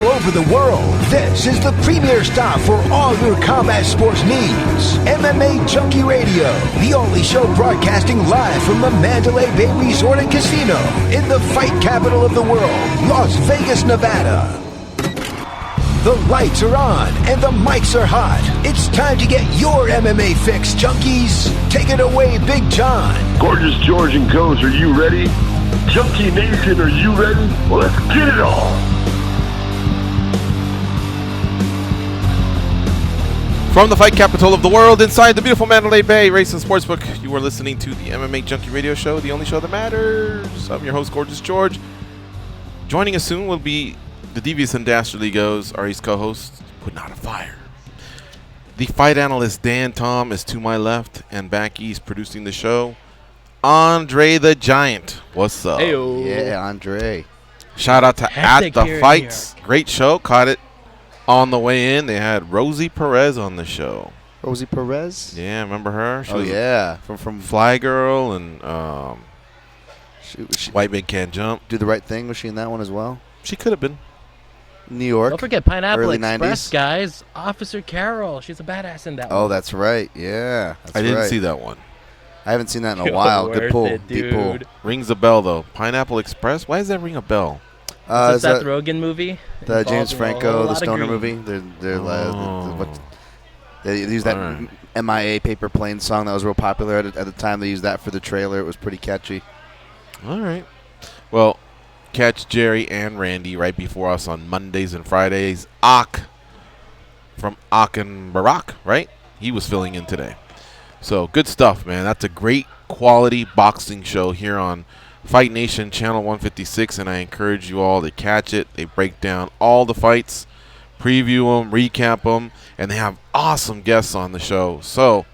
over the world. This is the premier stop for all your combat sports needs. MMA Junkie Radio, the only show broadcasting live from the Mandalay Bay Resort and Casino in the fight capital of the world, Las Vegas, Nevada. The lights are on and the mics are hot. It's time to get your MMA fix, junkies. Take it away, Big John. Gorgeous George and Goes, are you ready? Junkie Nation, are you ready? Well, let's get it on. From the fight capital of the world, inside the beautiful Mandalay Bay Race and Sportsbook, you are listening to the MMA Junkie Radio Show, the only show that matters. I'm your host, Gorgeous George. Joining us soon will be the devious and dastardly Goes, our East co-host, putting out a fire. The fight analyst Dan Tom is to my left, and back east producing the show, Andre the Giant. What's up? Hey-o. Yeah, Andre. Shout out to Hectic At the here, Fights. Great show. Caught it on the way in. They had Rosie Perez on the show. Rosie Perez? Yeah, remember her? She Oh, was yeah. From Fly Girl and she White Man Can't Jump. Do the Right Thing. Was she in that one as well? She could have been. New York. Don't forget Pineapple early Express, 90s. guys. Officer Carol. She's a badass in that one. Oh, that's right. Yeah. That's I didn't right. see that one. I haven't seen that in a while. Good Worth pull. it, Deep pull. dude. Rings a bell, though. Pineapple Express? Why does that ring a bell? It's a Is Seth that Rogen movie. the James involving a Franco, lot the of stoner green. movie? Oh. They used that All right. MIA Paper Plane song that was real popular at the time. They used that for the trailer. It was pretty catchy. All right. Well, catch Jerry and Randy right before us on Mondays and Fridays. From and Barack, right? He was filling in today. So good stuff, man. That's a great quality boxing show here on Fight Nation Channel 156, and I encourage you all to catch it. They break down all the fights, preview them, recap them, and they have awesome guests on the show. So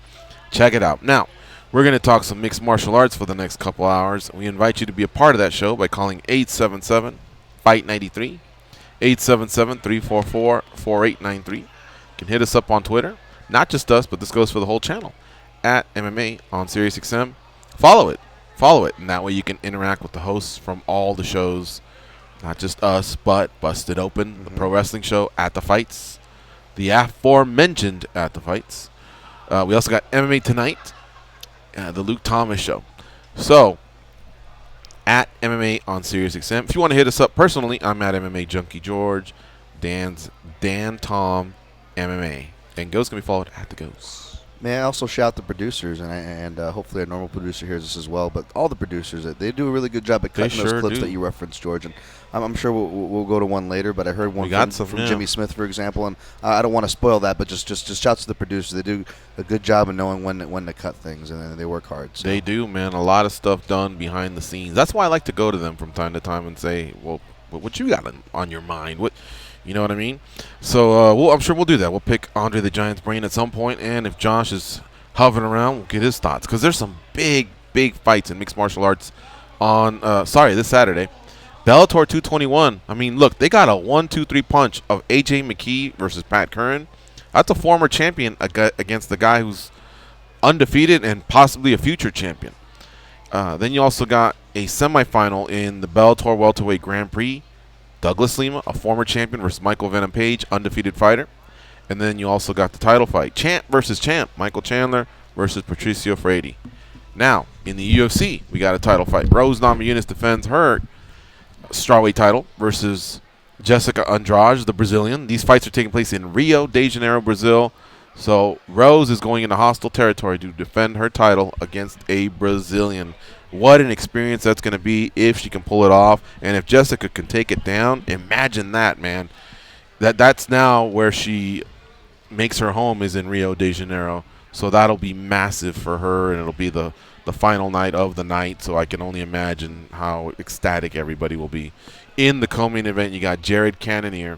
check it out. Now, we're going to talk some mixed martial arts for the next couple hours. We invite you to be a part of that show by calling 877-FIGHT93, 877-344-4893. You can hit us up on Twitter. Not just us, but this goes for the whole channel, at MMA on SiriusXM. Follow it, and that way you can interact with the hosts from all the shows, not just us, but Busted Open, the pro wrestling show, At the Fights, the aforementioned At the Fights. We also got MMA Tonight, the Luke Thomas show. So, at MMA on SiriusXM. If you want to hit us up personally, I'm at MMA Junkie George. Dan's Dan Tom MMA. And Goes can be followed at the Goes. May I also shout the producers, and hopefully our normal producer hears this as well, but all the producers, they do a really good job at cutting those clips that you referenced, George. And I'm sure we'll go to one later, but I heard one from Jimmy Smith, for example, and I don't want to spoil that, but just shouts to the producers. They do a good job of knowing when to cut things, and they work hard. So. They do, man. A lot of stuff done behind the scenes. That's why I like to go to them from time to time and say, well, what you got on your mind? What... You know what I mean? So I'm sure we'll do that. We'll pick Andre the Giant's brain at some point, and if Josh is hovering around, we'll get his thoughts. Because there's some big fights in mixed martial arts on, this Saturday. Bellator 221. I mean, look, they got a 1-2-3 punch of A.J. McKee versus Pat Curran. That's a former champion against the guy who's undefeated and possibly a future champion. Then you also got a semifinal in the Bellator Welterweight Grand Prix. Douglas Lima, a former champion, versus Michael Venom Page, undefeated fighter. And then you also got the title fight, champ versus champ, Michael Chandler versus Patricio Freire. Now, in the UFC, we got a title fight. Rose Namajunas defends her strawweight title versus Jessica Andrade, the Brazilian. These fights are taking place in Rio de Janeiro, Brazil. So Rose is going into hostile territory to defend her title against a Brazilian. What an experience that's going to be if she can pull it off. And if Jessica can take it down, imagine that, man. That's now where she makes her home, is in Rio de Janeiro. So that'll be massive for her, and it'll be the final night of the night. So I can only imagine how ecstatic everybody will be. In the co-main event, you got Jared Cannonier,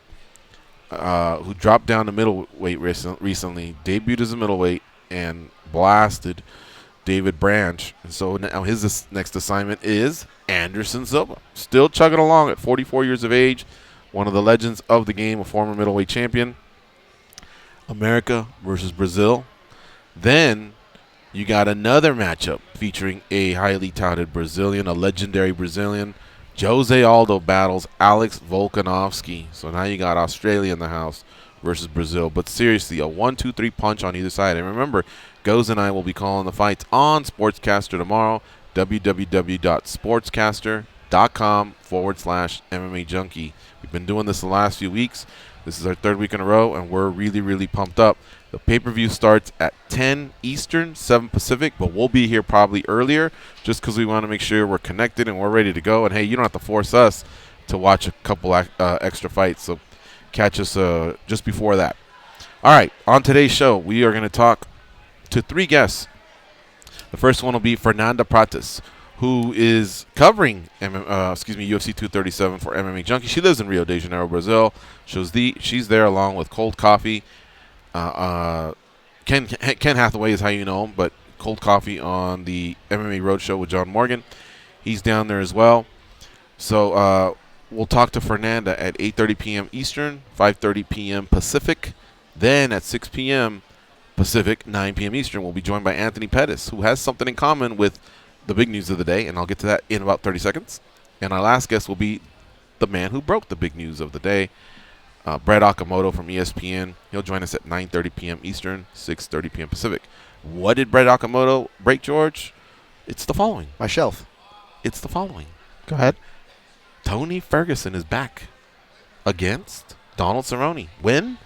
who dropped down to middleweight recently, debuted as a middleweight, and blasted David Branch. And so now his next assignment is Anderson Silva. Still chugging along at 44 years of age. One of the legends of the game, a former middleweight champion. America versus Brazil. Then you got another matchup featuring a highly touted Brazilian, a legendary Brazilian, Jose Aldo battles Alex Volkanovski. So now you got Australia in the house versus Brazil. But seriously, a 1-2-3 punch on either side. And remember, Goes and I will be calling the fights on Sportscaster tomorrow. www.sportscaster.com/MMA Junkie. We've been doing this the last few weeks. This is our 3rd week in a row, and we're really, really pumped up. The pay-per-view starts at 10 Eastern, 7 Pacific, but we'll be here probably earlier just because we want to make sure we're connected and we're ready to go. And, hey, you don't have to force us to watch a couple extra fights, so catch us just before that. All right, on today's show, we are going to talk to 3 guests. The first one will be Fernanda Prates, who is covering UFC 237 for MMA Junkie. She lives in Rio de Janeiro, Brazil. She's there along with Cold Coffee. Ken Hathaway is how you know him, but Cold Coffee on the MMA Roadshow with John Morgan. He's down there as well. So we'll talk to Fernanda at 8:30 p.m. Eastern, 5:30 p.m. Pacific. Then at 6 p.m. Pacific, 9 p.m. Eastern, we'll be joined by Anthony Pettis, who has something in common with the big news of the day, and I'll get to that in about 30 seconds. And our last guest will be the man who broke the big news of the day, Brett Okamoto from ESPN. He'll join us at 9:30 p.m. Eastern, 6:30 p.m. Pacific. What did Brett Okamoto break, George? It's the following. My shelf. It's the following. Go ahead. Tony Ferguson is back against Donald Cerrone. When?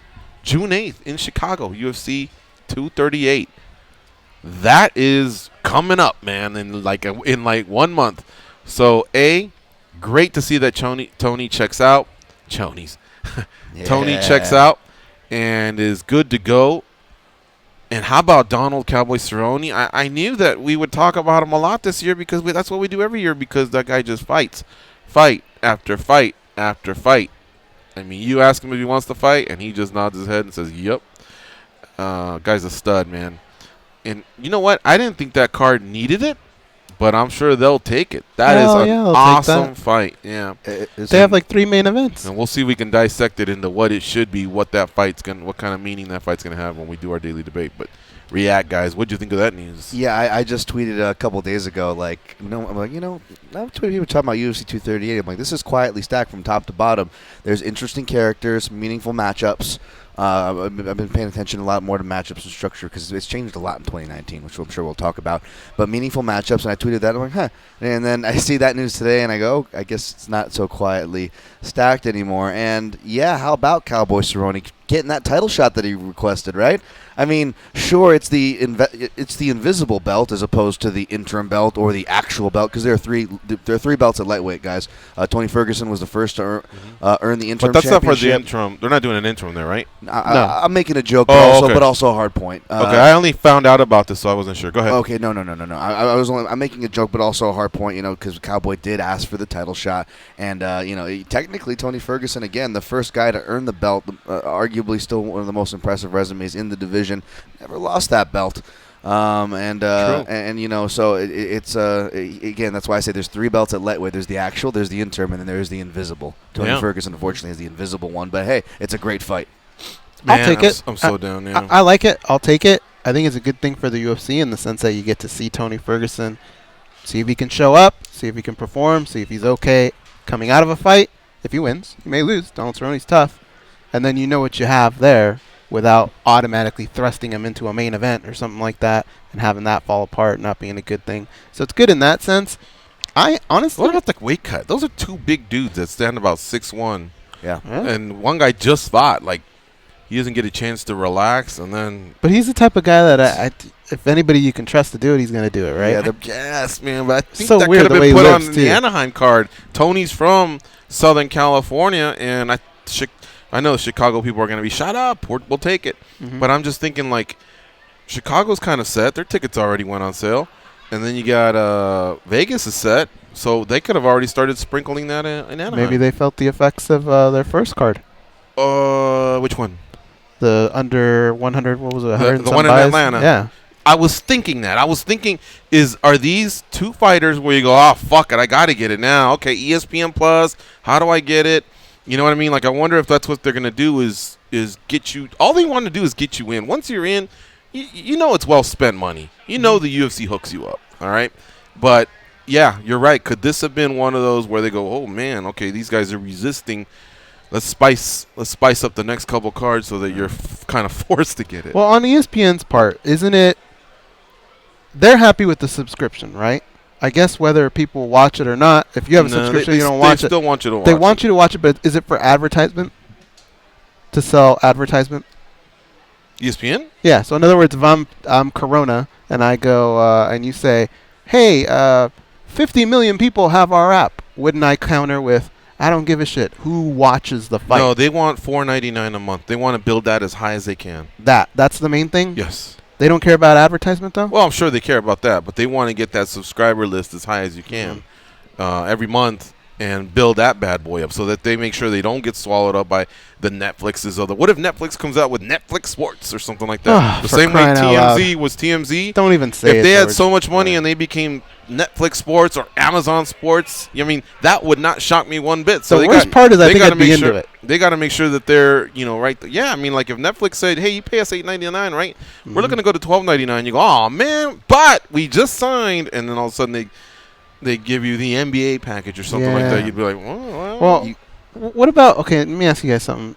June 8th in Chicago, UFC 238. That is coming up, man, in like 1 month. So, great to see that Tony checks out. Chonies. Yeah. Tony checks out and is good to go. And how about Donald Cowboy Cerrone? I knew that we would talk about him a lot this year because that's what we do every year because that guy just fights. Fight after fight after fight. I mean, you ask him if he wants to fight, and he just nods his head and says, yep. Guy's a stud, man. And you know what? I didn't think that card needed it, but I'm sure they'll take it. That is an awesome fight. Yeah. They have like 3 main events. And we'll see if we can dissect it into what it should be, what kind of meaning that fight's going to have when we do our daily debate. But react, guys. What'd you think of that news? Yeah, I just tweeted a couple days ago, I'm like, now people talking about UFC 238. I'm like, this is quietly stacked from top to bottom. There's interesting characters, meaningful matchups. I've been paying attention a lot more to matchups and structure because it's changed a lot in 2019, which I'm sure we'll talk about. But meaningful matchups, and I tweeted that. I'm like, huh. And then I see that news today, and I go, I guess it's not so quietly stacked anymore. And, yeah, how about Cowboy Cerrone getting that title shot that he requested, right? I mean, sure, it's the invisible belt as opposed to the interim belt or the actual belt because there are three belts at lightweight, guys. Tony Ferguson was the first to earn the interim. But that's not for the interim. They're not doing an interim there, right? No. I'm making a joke, but also a hard point. Okay, I only found out about this, so I wasn't sure. Go ahead. Okay, no. I'm making a joke, but also a hard point. Because Cowboy did ask for the title shot, and technically Tony Ferguson again, the first guy to earn the belt, arguably still one of the most impressive resumes in the division. Never lost that belt. So it's again, that's why I say there's 3 belts at lightweight. There's the actual, there's the interim, and then there's the invisible. Tony Ferguson, unfortunately, is the invisible one. But hey, it's a great fight. Man, I'll take it. I'm so down. Yeah. I like it. I'll take it. I think it's a good thing for the UFC in the sense that you get to see Tony Ferguson, see if he can show up, see if he can perform, see if he's okay coming out of a fight. If he wins, he may lose. Donald Cerrone's tough. And then you know what you have there without automatically thrusting him into a main event or something like that and having that fall apart not being a good thing. So it's good in that sense. I honestly... What about the weight cut? Those are 2 big dudes that stand about 6'1". Yeah. And one guy just fought. Like, he doesn't get a chance to relax, and then... But he's the type of guy that if anybody you can trust to do it, he's going to do it, right? Yeah, yes, man. But I think so that weird could have the way been he put on looks, the too. Anaheim card. Tony's from Southern California, and I know the Chicago people are going to be, shut up, we'll take it. Mm-hmm. But I'm just thinking, like, Chicago's kind of set. Their tickets already went on sale. And then you got Vegas is set. So they could have already started sprinkling that in Anaheim. Maybe they felt the effects of their first card. Which one? The under 100, what was it? The one in Atlanta. Yeah. I was thinking that. Are these 2 fighters where you go, oh, fuck it, I got to get it now. Okay, ESPN Plus, how do I get it? You know what I mean? Like, I wonder if that's what they're going to do is get you. All they want to do is get you in. Once you're in, you know it's well spent money. You know the UFC hooks you up, all right? But yeah, you're right. Could this have been one of those where they go, oh man, okay, these guys are resisting. Let's spice up the next couple cards so that you're kind of forced to get it. Well, on ESPN's part, isn't it? They're happy with the subscription, right? I guess whether people watch it or not, if you have a subscription, you don't watch it. They still want you to watch it. They want you to watch it, but is it for advertisement? To sell advertisement? ESPN? Yeah. So in other words, if I'm Corona and I go and you say, hey, 50 million people have our app, wouldn't I counter with, I don't give a shit who watches the fight? No, they want $4.99 a month. They want to build that as high as they can. That's the main thing? Yes. They don't care about advertisement, though? Well, I'm sure they care about that, but they want to get that subscriber list as high as you can every month and build that bad boy up so that they make sure they don't get swallowed up by the Netflixes or the. What if Netflix comes out with Netflix Sports or something like that? The same way TMZ was TMZ. Don't even say it. If they had so much money and they became Netflix Sports or Amazon Sports, I mean, that would not shock me one bit. So the worst part is I think I'd be into it. They got to make sure that they're, right. Yeah, I mean, like if Netflix said, hey, you pay us $8.99, right? We're looking to go to $12.99. You go, oh, man, but we just signed. And then all of a sudden they give you the NBA package or something like that. You'd be like, well. What about, okay, let me ask you guys something.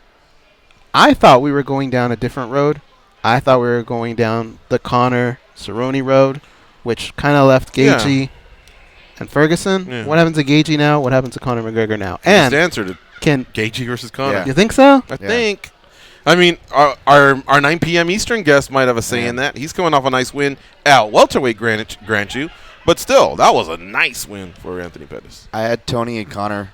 I thought we were going down a different road. I thought we were going down the Conor Cerrone road, which kind of left Gaethje and Ferguson. Yeah. What happens to Gaethje now? What happens to Conor McGregor now? And the answer to Gaethje versus Conor. You think so? I think. I mean, our 9 p.m. Eastern guest might have a say in that. He's coming off a nice win at welterweight, grant you. But still, that was a nice win for Anthony Pettis. I had Tony and Conor.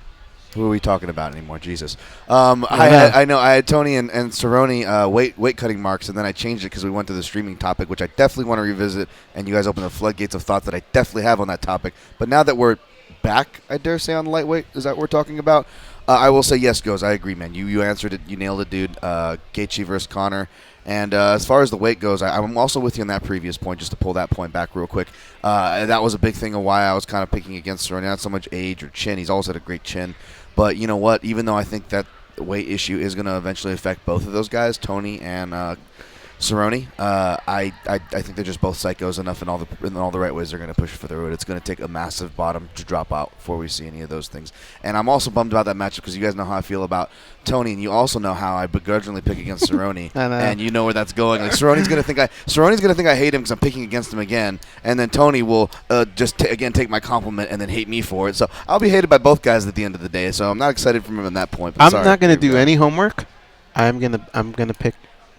Who are we talking about anymore? Jesus. I had Tony and Cerrone weight cutting marks, and then I changed it because we went to the streaming topic, which I definitely want to revisit. And you guys opened the floodgates of thought that I definitely have on that topic. But now that we're back, I dare say, on lightweight, is that what we're talking about? I will say yes, Goes. I agree, man. You answered it. You nailed it, dude. Gaethje versus Conor. And as far as the weight goes, I'm also with you on that previous point, just to pull that point back real quick. That was a big thing of why I was kind of picking against Cerrone. Not so much age or chin. He's always had a great chin. But you know what? Even though I think that weight issue is going to eventually affect both of those guys, Tony and Cerrone, I think they're just both psychos enough in all the right ways. They're going to push for the road. It's going to take a massive bottom to drop out before we see any of those things. And I'm also bummed about that matchup because you guys know how I feel about Tony, and you also know how I begrudgingly pick against Cerrone, and you know where that's going. Like Cerrone's going to think I hate him because I'm picking against him again, and then Tony will just take my compliment and then hate me for it. So I'll be hated by both guys at the end of the day. So I'm not excited for him at that point. I'm not going to do any homework. I'm gonna pick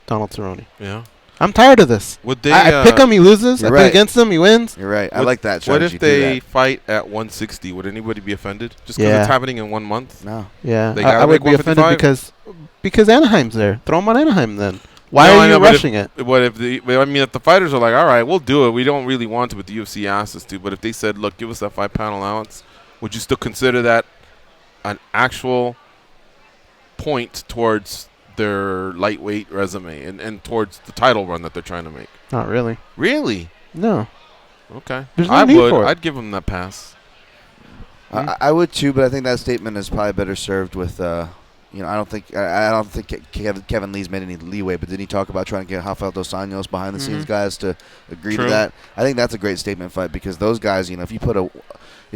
Donald Cerrone. Yeah. I'm tired of this. I pick him, he loses. I pick against him, he wins. You're right. I like that strategy. What if they fight at 160? Would anybody be offended? Just because it's happening in 1 month? No. Yeah. I would be offended because Anaheim's there. Throw him on Anaheim then. Why are you rushing it? What if if the fighters are like, all right, we'll do it. We don't really want to, but the UFC asked us to. But if they said, look, give us that 5-pound allowance, would you still consider that an actual point towards their lightweight resume and towards the title run that they're trying to make? Not really. Really? No. Okay. There's no need for it. I'd give them that pass. I would too, but I think that statement is probably better served with. I don't think Kevin Lee's made any leeway, but didn't he talk about trying to get Rafael dos Anjos behind the scenes guys to agree to that? I think that's a great statement fight because those guys, if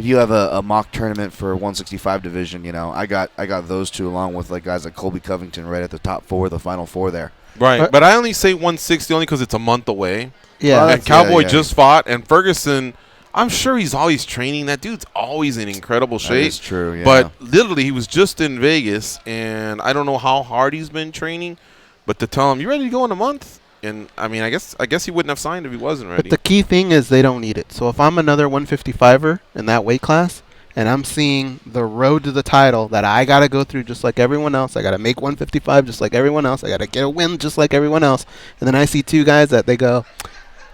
you have a mock tournament for 165 division, I got those two along with like guys like Colby Covington right at the top 4, the final 4 there. Right, but I only say 160 only because it's a month away. Yeah, and Cowboy just fought, and Ferguson, I'm sure he's always training. That dude's always in incredible shape. That's true, yeah. But literally, he was just in Vegas, and I don't know how hard he's been training, but to tell him, you ready to go in a month? And, I mean, I guess he wouldn't have signed if he wasn't ready. But the key thing is they don't need it. So if I'm another 155er in that weight class, and I'm seeing the road to the title that I got to go through just like everyone else, I got to make 155 just like everyone else, I got to get a win just like everyone else, and then I see two guys that they go,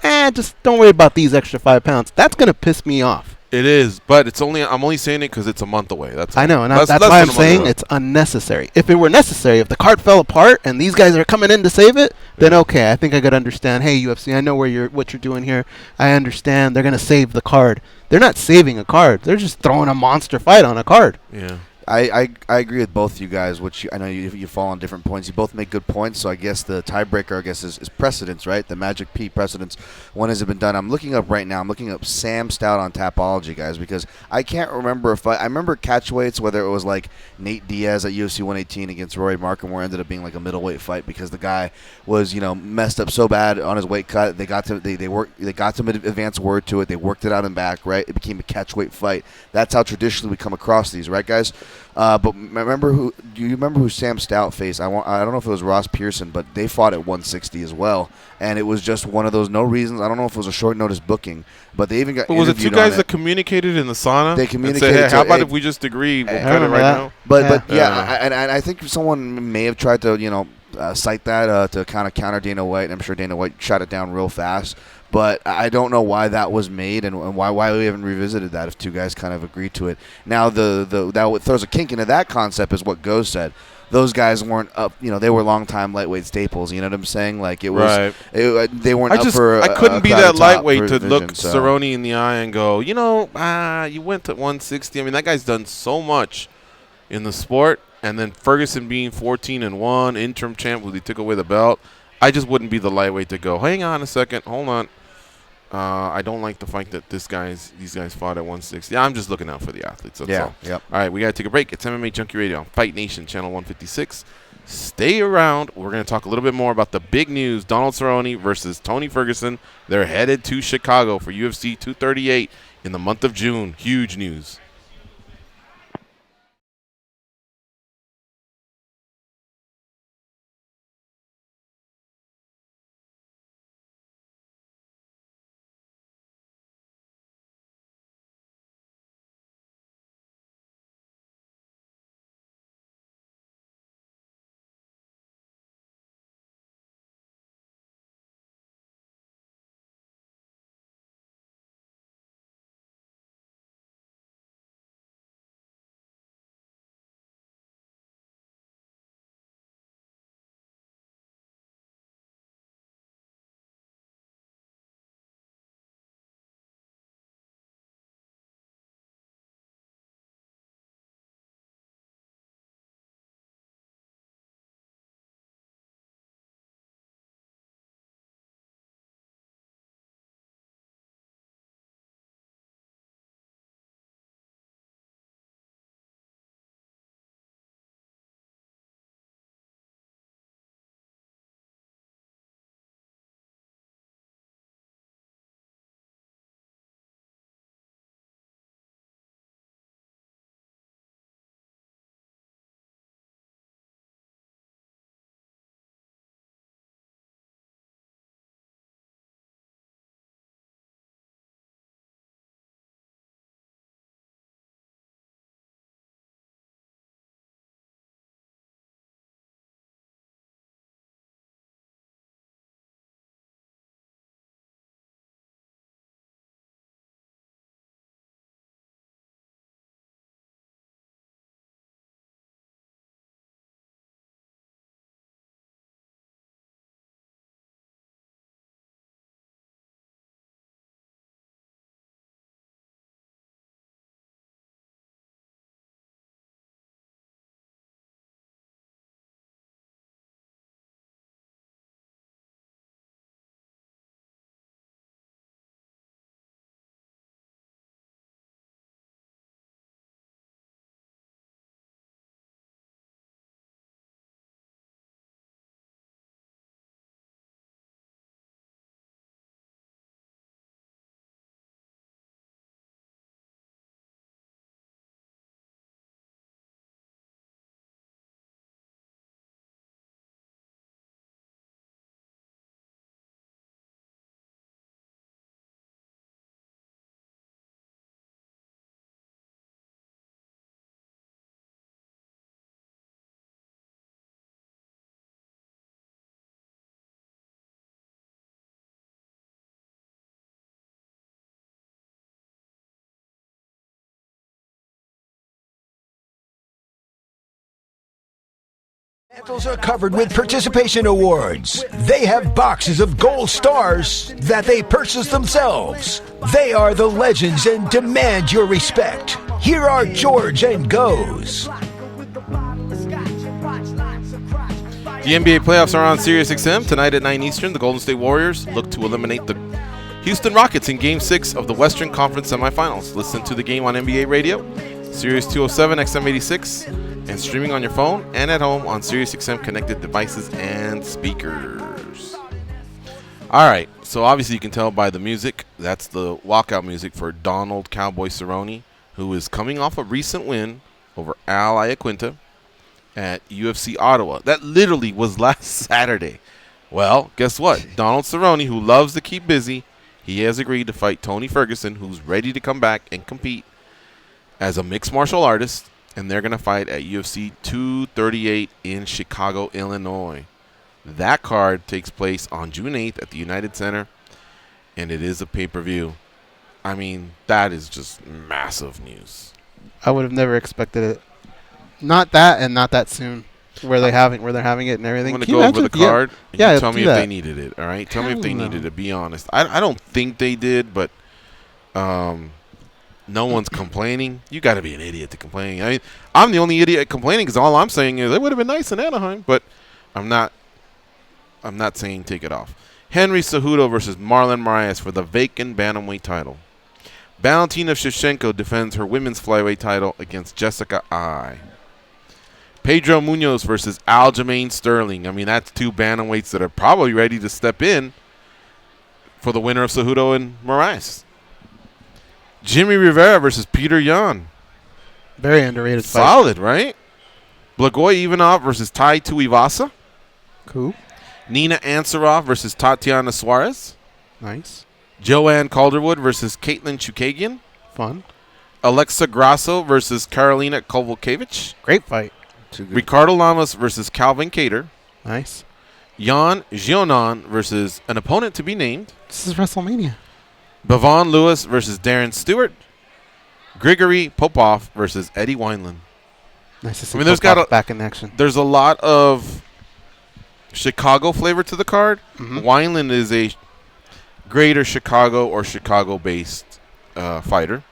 just don't worry about these extra 5 pounds. That's going to piss me off. It is, but I'm only saying it because it's a month away. That's all. I know, and that's why I'm saying it's unnecessary. If it were necessary, if the card fell apart and these guys are coming in to save it, then okay, I think I could understand. Hey, UFC, I know what you're doing here. I understand. They're going to save the card. They're not saving a card. They're just throwing a monster fight on a card. Yeah. I agree with both you guys, which I know you fall on different points. You both make good points, so I guess the tiebreaker, is precedence, right? The Magic P precedence. When has it been done? I'm looking up right now. I'm looking up Sam Stout on Tapology, guys, because I can't remember if I remember catchweights, whether it was like Nate Diaz at UFC 118 against Roy Markham, ended up being like a middleweight fight because the guy was messed up so bad on his weight cut. They got to some advanced word to it. They worked it out and back, right? It became a catchweight fight. That's how traditionally we come across these, right, guys? But do you remember who Sam Stout faced? I don't know if it was Ross Pearson, but they fought at 160 as well, and it was just one of those no reasons. I don't know if it was a short notice booking, but they even got. But was it two guys that communicated in the sauna? They communicated. Said, hey, how about if we just agree? We'll cut it right now. But I think someone may have tried to cite that to kind of counter Dana White. I'm sure Dana White shot it down real fast. But I don't know why that was made and why we haven't revisited that if two guys kind of agreed to it. Now, that what throws a kink into that concept is what Goz said. Those guys weren't up, they were long-time lightweight staples. You know what I'm saying? Like, it was, right. They weren't up for I couldn't be that lightweight to look so. Cerrone in the eye and go, you went to 160. I mean, that guy's done so much in the sport. And then Ferguson being 14-1, interim champ, when he took away the belt. I just wouldn't be the lightweight to go, hang on a second, hold on. I don't like the fact that these guys fought at 160. I'm just looking out for the athletes. That's all. Yep. All right, we got to take a break. It's MMA Junkie Radio on Fight Nation, channel 156. Stay around. We're going to talk a little bit more about the big news. Donald Cerrone versus Tony Ferguson. They're headed to Chicago for UFC 238 in the month of June. Huge news. Mantles are covered with participation awards. They have boxes of gold stars that they purchase themselves. They are the legends and demand your respect. Here are George and Goes. The NBA playoffs are on SiriusXM. Tonight at 9 Eastern, the Golden State Warriors look to eliminate the Houston Rockets in Game 6 of the Western Conference Semifinals. Listen to the game on NBA Radio, Sirius 207 XM86, and streaming on your phone and at home on SiriusXM connected devices and speakers. All right, so obviously you can tell by the music, that's the walkout music for Donald Cowboy Cerrone, who is coming off a recent win over Al Iaquinta at UFC Ottawa. That literally was last Saturday. Well, guess what? Donald Cerrone, who loves to keep busy, he has agreed to fight Tony Ferguson, who's ready to come back and compete as a mixed martial artist, and they're going to fight at UFC 238 in Chicago, Illinois. That card takes place on June 8th at the United Center, and it is a pay-per-view. I mean, that is just massive news. I would have never expected it. Not that, and not that soon. Where they're having it and everything. I'm going to go over the card. Yeah, you tell me if that. they needed it. All right, tell me if they needed it. Be honest. I don't think they did, but no one's complaining. You got to be an idiot to complain. I mean, I'm the only idiot complaining because all I'm saying is it would have been nice in Anaheim, but I'm not saying take it off. Henry Cejudo versus Marlon Moraes for the vacant bantamweight title. Valentina Shevchenko defends her women's flyweight title against Jessica Ai. Pedro Munoz versus Aljamain Sterling. I mean, that's two bantamweights that are probably ready to step in for the winner of Cejudo and Moraes. Jimmy Rivera versus Peter Yan. Very underrated fight. Solid, right? Blagoy Ivanov versus Tai Tuivasa. Cool. Nina Ansaroff versus Tatiana Suarez. Nice. Joanne Calderwood versus Caitlin Chukagian. Fun. Alexa Grasso versus Karolina Kovalkiewicz. Great fight. Ricardo Lamas versus Calvin Kattar. Nice. Jan Gionan versus an opponent to be named. This is WrestleMania. Bavon Lewis versus Darren Stewart. Grigory Popov versus Eddie Wineland. Nice to see Popov back in action. There's a lot of Chicago flavor to the card. Mm-hmm. Wineland is a greater Chicago or Chicago-based fighter.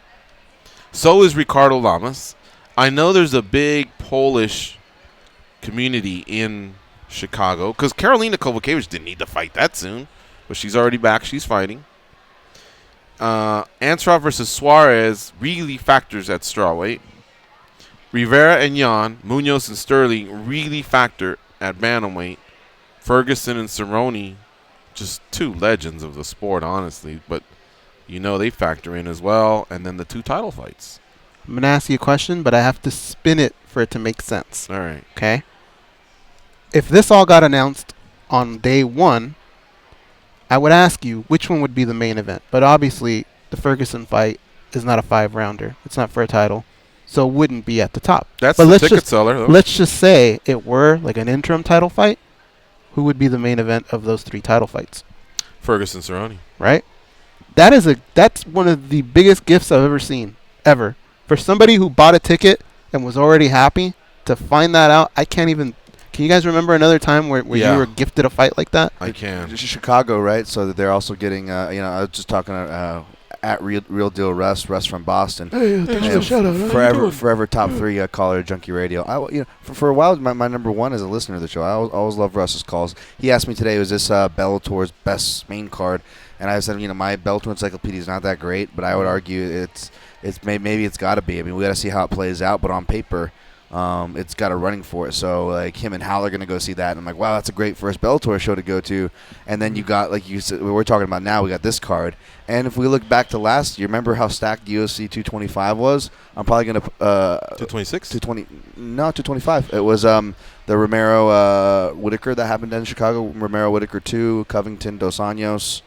So is Ricardo Lamas. I know there's a big Polish community in Chicago because Karolina Kovalkiewicz didn't need to fight that soon, but she's already back. She's fighting. Ansaroff versus Suarez really factors at strawweight. Rivera and Yan, Munoz and Sterling really factor at bantamweight. Ferguson and Cerrone, just two legends of the sport, honestly, but you know they factor in as well. And then the two title fights. I'm going to ask you a question, but I have to spin it for it to make sense. All right. Okay? If this all got announced on day one, I would ask you which one would be the main event. But obviously, the Ferguson fight is not a 5-rounder. It's not for a title. So it wouldn't be at the top. That's the ticket seller, though. Let's just say it were like an interim title fight. Who would be the main event of those three title fights? Ferguson Cerrone. Right? That's one of the biggest gifts I've ever seen. Ever. For somebody who bought a ticket and was already happy to find that out, I can't even. Can you guys remember another time where you were gifted a fight like that? I can. It's Chicago, right? So that they're also getting, I was just talking at Real Deal Russ from Boston. Hey, thanks for the shout out. Forever top 3 caller Junkie Radio. For a while, my number one as a listener of the show. I always love Russ's calls. He asked me today, was this Bellator's best main card? And I said, my Bellator encyclopedia is not that great, but I would argue maybe it's got to be. I mean, we got to see how it plays out, but on paper, it's got a running for it. So, like, him and Hal are going to go see that. And I'm like, wow, that's a great first Bellator show to go to. And then you got, like you said, we're talking about now, we got this card. And if we look back to last year, remember how stacked UFC 225 was? I'm probably going to 226? 225. It was the Romero Whitaker that happened in Chicago. Romero Whitaker 2, Covington, Dos Anjos.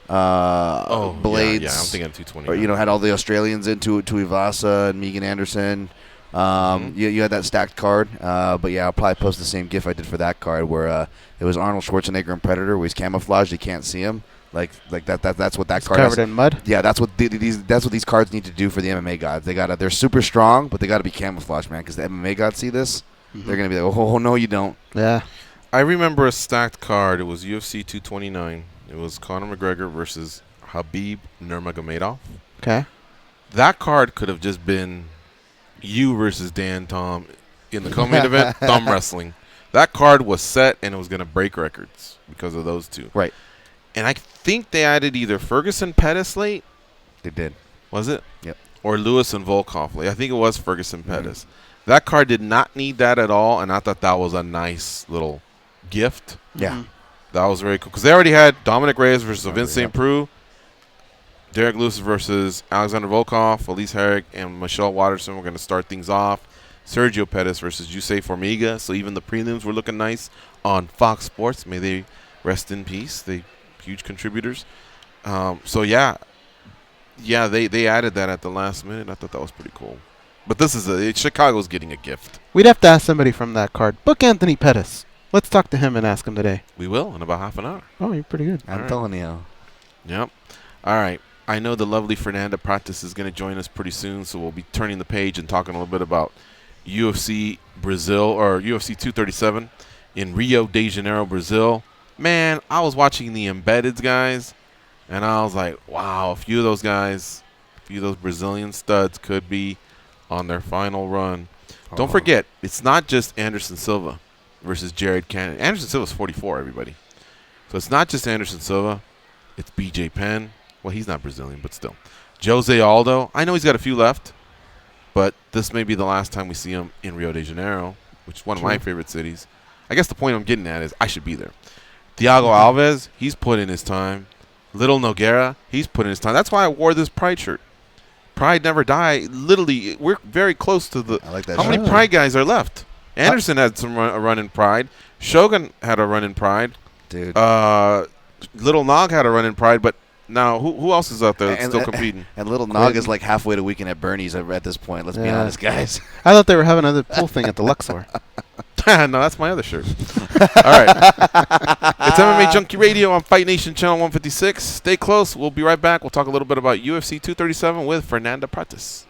Blades. Yeah, I'm thinking 220. Or, had all the Australians in Tuivasa and Megan Anderson. You had that stacked card. But yeah, I'll probably post the same GIF I did for that card where it was Arnold Schwarzenegger in Predator where he's camouflaged, you can't see him. Like that's what that card covered in mud. Yeah, that's what these cards need to do for the MMA gods. They're super strong, but they got to be camouflaged, man, because the MMA gods see this. they're going to be like, oh, no, you don't. Yeah. I remember a stacked card. It was UFC 229. It was Conor McGregor versus Habib Nurmagomedov. Okay. That card could have just been you versus Dan Tom in the co-main event, thumb wrestling. That card was set, and it was going to break records because of those two. Right. And I think they added either Ferguson Pettis late. They did. Was it? Yep. Or Lewis and Volkov late. I think it was Ferguson Pettis. That card did not need that at all, and I thought that was a nice little gift. Yeah. That was very cool. Because they already had Dominic Reyes versus Vince St. Preux, Derek Lewis versus Alexander Volkov, Elise Herrick, and Michelle Watterson were going to start things off. Sergio Pettis versus Yusei Formiga. So even the prelims were looking nice on Fox Sports. May they rest in peace. They huge contributors. They added that at the last minute. I thought that was pretty cool. But this is Chicago's getting a gift. We'd have to ask somebody from that card. Book Anthony Pettis. Let's talk to him and ask him today. We will in about half an hour. Oh, you're pretty good. Antonio. Yep. All right. I know the lovely Fernanda Prates is going to join us pretty soon, so we'll be turning the page and talking a little bit about UFC Brazil or UFC 237 in Rio de Janeiro, Brazil. Man, I was watching the Embeddeds guys, and I was like, wow, a few of those guys, a few of those Brazilian studs could be on their final run. Don't forget, it's not just Anderson Silva versus Jared Cannon. Anderson Silva's 44, everybody. So it's not just Anderson Silva. It's BJ Penn. Well, he's not Brazilian, but still. Jose Aldo. I know he's got a few left, but this may be the last time we see him in Rio de Janeiro, which is one of my favorite cities. I guess the point I'm getting at is I should be there. Thiago Alves, he's put in his time. Little Nogueira, he's put in his time. That's why I wore this Pride shirt. Pride never die. Literally, we're very close to the. I like that. How many Pride guys are left? Anderson had a run in Pride. Shogun had a run in Pride. Dude. Little Nog had a run in Pride, but now who else is out there that's still competing? And Little Nog is like halfway to weekend at Bernie's at this point. Let's be honest, guys. I thought they were having another pool thing at the Luxor. No, that's my other shirt. All right. It's MMA Junkie Radio on Fight Nation Channel 156. Stay close. We'll be right back. We'll talk a little bit about UFC 237 with Fernanda Prates.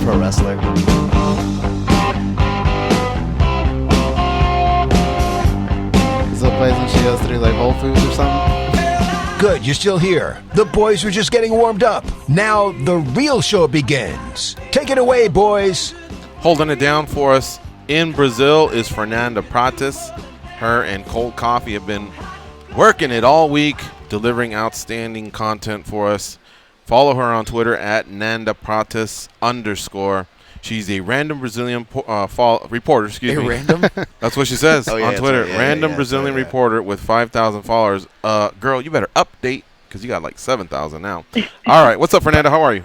pro wrestler. Still plays when she goes through like Whole Foods or something. Good, you're still here. The boys were just getting warmed up. Now the real show begins. Take it away, boys. Holding it down for us in Brazil is Fernanda Prates. Her and Cold Coffee have been working it all week, delivering outstanding content for us. Follow her on Twitter at Nanda Prates _. She's a random Brazilian reporter. Excuse me. Random? That's what she says on Twitter. Right. Random Brazilian reporter with 5,000 followers. Girl, you better update because you got like 7,000 now. All right. What's up, Fernanda? How are you?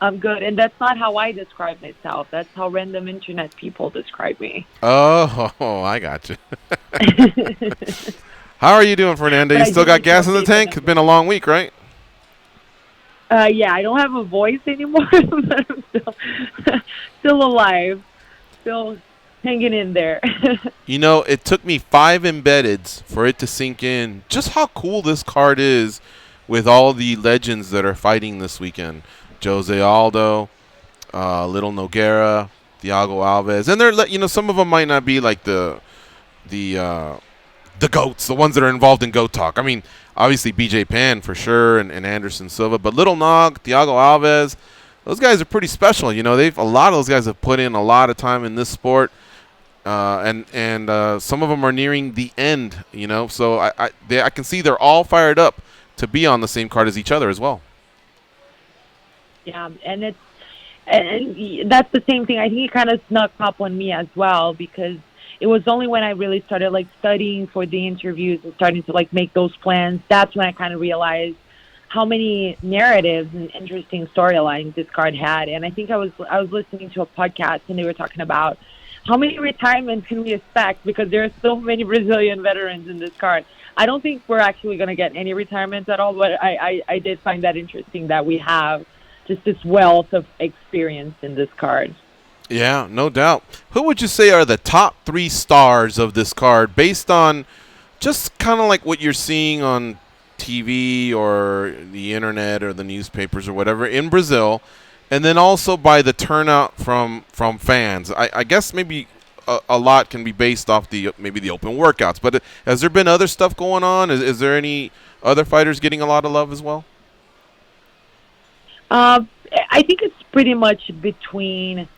I'm good. And that's not how I describe myself. That's how random internet people describe me. Oh, I got you. How are you doing, Fernanda? You still got gas in the tank? It's been a long week, right? Yeah, I don't have a voice anymore, but I'm still alive, still hanging in there. You know, it took me 5 embeddeds for it to sink in just how cool this card is with all the legends that are fighting this weekend. Jose Aldo, Little Nogueira, Thiago Alves, and they're, you know, some of them might not be like the GOATs, the ones that are involved in GOAT talk. I mean, obviously BJ Penn for sure, and Anderson Silva, but Little Nog, Thiago Alves, those guys are pretty special. You know, a lot of those guys have put in a lot of time in this sport, and some of them are nearing the end. You know, so I can see they're all fired up to be on the same card as each other as well. Yeah, and that's the same thing. I think it kind of snuck up on me as well, because it was only when I really started like studying for the interviews and starting to like make those plans, that's when I kind of realized how many narratives and interesting storylines this card had. And I think I was listening to a podcast and they were talking about how many retirements can we expect, because there are so many Brazilian veterans in this card. I don't think we're actually going to get any retirements at all, but I did find that interesting that we have just this wealth of experience in this card. Yeah, no doubt. Who would you say are the top 3 stars of this card based on just kind of like what you're seeing on TV or the internet or the newspapers or whatever in Brazil, and then also by the turnout from fans? I guess maybe a lot can be based off maybe the open workouts, but has there been other stuff going on? Is there any other fighters getting a lot of love as well? I think it's pretty much between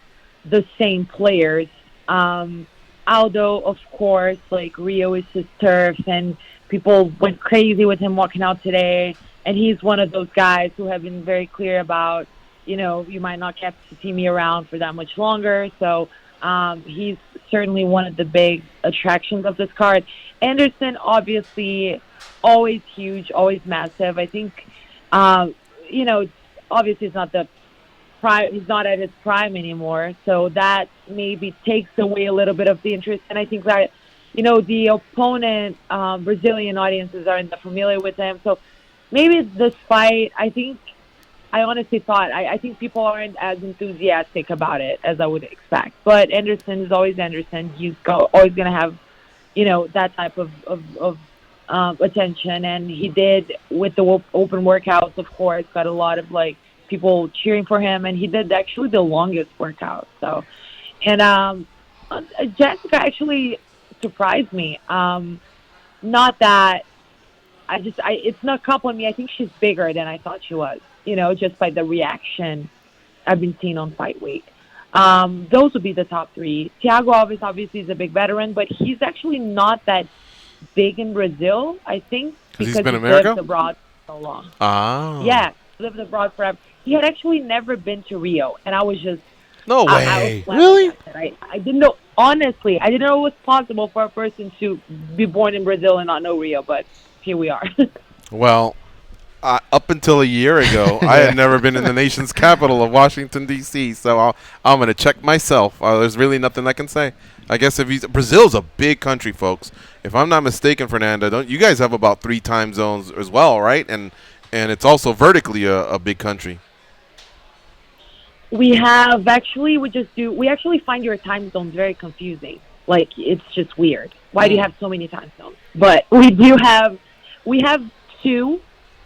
the same players. Aldo, of course, like Rio is his turf, and people went crazy with him walking out today. And he's one of those guys who have been very clear about, you know, you might not get to see me around for that much longer. So he's certainly one of the big attractions of this card. Anderson, obviously, always huge, always massive. I think, you know, obviously it's not he's not at his prime anymore, so that maybe takes away a little bit of the interest. And I think that, you know, the opponent, Brazilian audiences aren't that familiar with him, so maybe this fight, I honestly thought, I think people aren't as enthusiastic about it as I would expect. But Anderson is always Anderson. He's always going to have, you know, that type of attention, and he did with the open workouts, of course, got a lot of like people cheering for him, and he did actually the longest workout. So, and Jessica actually surprised me. Not that it's not coupling me. I think she's bigger than I thought she was, you know, just by the reaction I've been seeing on Fight Week. Those would be the top 3. Thiago Alves obviously is a big veteran, but he's actually not that big in Brazil, I think, because he's been he's America? lived abroad for so long. Ah. Yeah, lived abroad forever. He had actually never been to Rio, and I was just... No way. Really? I didn't know, honestly, I didn't know it was possible for a person to be born in Brazil and not know Rio, but here we are. Well, up until a year ago, I had never been in the nation's capital of Washington, D.C., so I'm going to check myself. There's really nothing I can say. I guess Brazil's a big country, folks. If I'm not mistaken, Fernanda, don't you guys have about 3 time zones as well, right? And it's also vertically a big country. We actually find your time zones very confusing. Like, it's just weird. Why do you have so many time zones? But we have 2,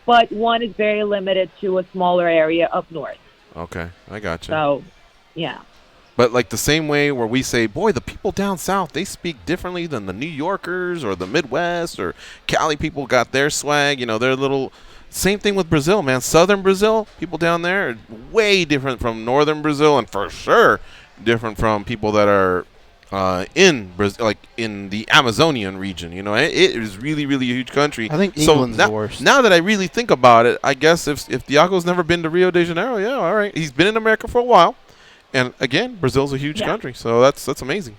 but one is very limited to a smaller area up north. Okay, I got you. So, yeah. But like the same way where we say, boy, the people down south, they speak differently than the New Yorkers or the Midwest or Cali people got their swag. You know, they're little. Same thing with Brazil, man. Southern Brazil, people down there are way different from northern Brazil, and for sure different from people that are in Brazil, like in the Amazonian region. You know, it is really, really a huge country. I think England's the worst. Now that I really think about it, I guess if Thiago's never been to Rio de Janeiro, yeah, all right, he's been in America for a while. And again, Brazil's a huge country, so that's amazing.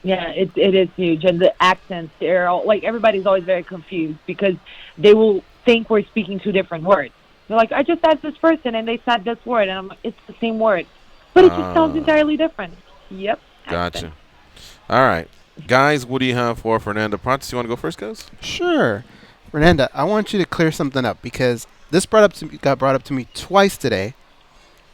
Yeah, it is huge, and the accents, they're all, like, everybody's always very confused because they will think we're speaking two different words. They're like, I just asked this person, and they said this word, and I'm like, it's the same word, but it just sounds entirely different. Yep. Gotcha. All right, guys, what do you have for Fernanda Prates? You want to go first, guys? Sure. Fernanda, I want you to clear something up because this got brought up to me twice today.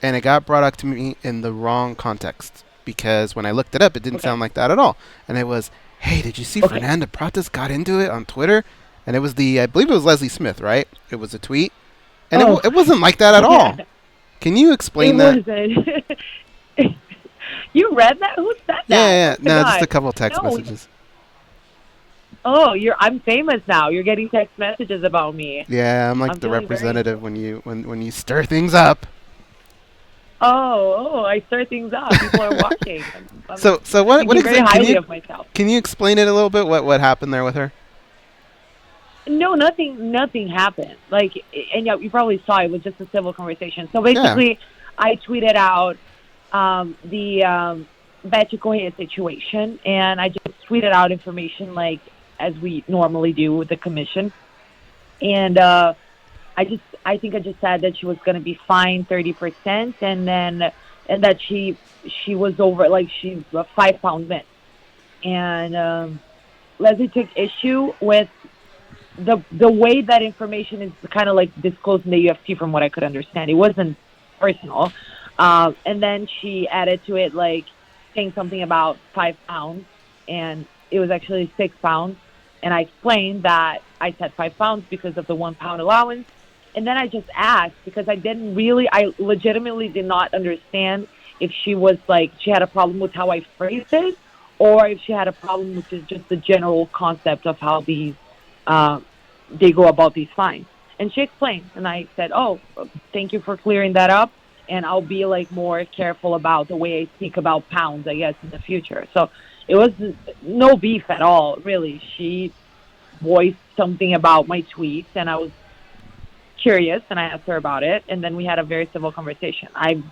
And it got brought up to me in the wrong context because when I looked it up, it didn't sound like that at all. And it was, hey, did you see Fernanda Prates got into it on Twitter? And it was I believe it was Leslie Smith, right? It was a tweet. And it wasn't like that at all. Can you explain that? You read that? Who said that? Yeah. No, just a couple text messages. Oh, I'm famous now. You're getting text messages about me. Yeah, I'm like the representative when you stir things up. Oh, I stir things up. People are watching. So what exactly? Very highly of myself. Can you explain it a little bit? What happened there with her? No, nothing happened. Like, and yeah, you probably saw it was just a civil conversation. So basically, I tweeted out the Betty Correa situation, and I just tweeted out information like as we normally do with the commission, and I think I just said that she was going to be fined 30%, and that she was over, like, she's a 5-pound miss. And Leslie took issue with the way that information is kind of like disclosed in the UFC, from what I could understand. It wasn't personal. And then she added to it, like, saying something about 5 pounds, and it was actually 6 pounds. And I explained that I said 5 pounds because of the 1 pound allowance. And then I just asked because I legitimately did not understand if she was like, she had a problem with how I phrased it, or if she had a problem with just the general concept of how these, they go about these fines. And she explained, and I said, oh, thank you for clearing that up. And I'll be like more careful about the way I speak about pounds, I guess, in the future. So it was no beef at all, really. She voiced something about my tweets, and I was curious, and I asked her about it, and then we had a very civil conversation. I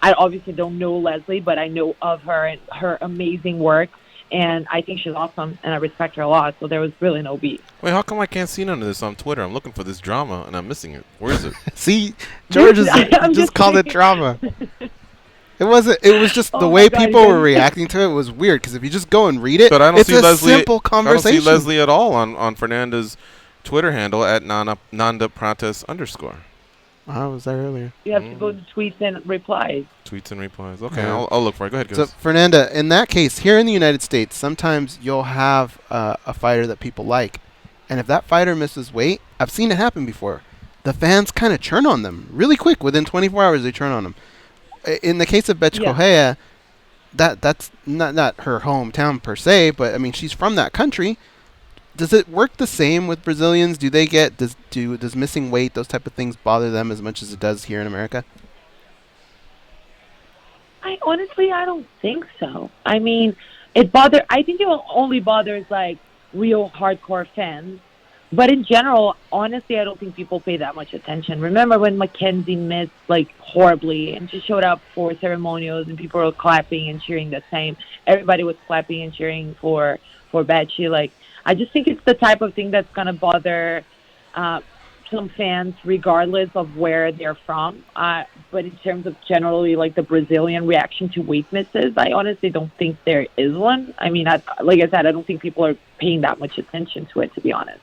obviously don't know Leslie, but I know of her and her amazing work, and I think she's awesome, and I respect her a lot, so there was really no beef. Wait, how come I can't see none of this on Twitter? I'm looking for this drama, and I'm missing it. Where is it? See, George just called it drama. It wasn't. It was just the way people were reacting to it was weird, because if you just go and read it, but I don't it's see a Leslie, simple conversation. I don't see Leslie at all on Fernanda's Twitter handle at Nanda Prates _. I was there earlier. You have to go to tweets and replies. Tweets and replies. Okay, I'll look for it. Go ahead, guys. So, Fernanda, in that case, here in the United States, sometimes you'll have a fighter that people like. And if that fighter misses weight, I've seen it happen before. The fans kind of churn on them really quick. Within 24 hours, they churn on them. In the case of Betty Correa, that's not her hometown per se, but, I mean, she's from that country. Does it work the same with Brazilians? Do they get does missing weight, those type of things, bother them as much as it does here in America? I don't think so. I mean, I think it only bothers like real hardcore fans. But in general, honestly, I don't think people pay that much attention. Remember when Mackenzie missed like horribly, and she showed up for ceremonials, and people were clapping and cheering the same. Everybody was clapping and cheering for Betty. Like, I just think it's the type of thing that's going to bother some fans regardless of where they're from. But in terms of generally like the Brazilian reaction to weight misses, I honestly don't think there is one. I mean, like I said, I don't think people are paying that much attention to it, to be honest.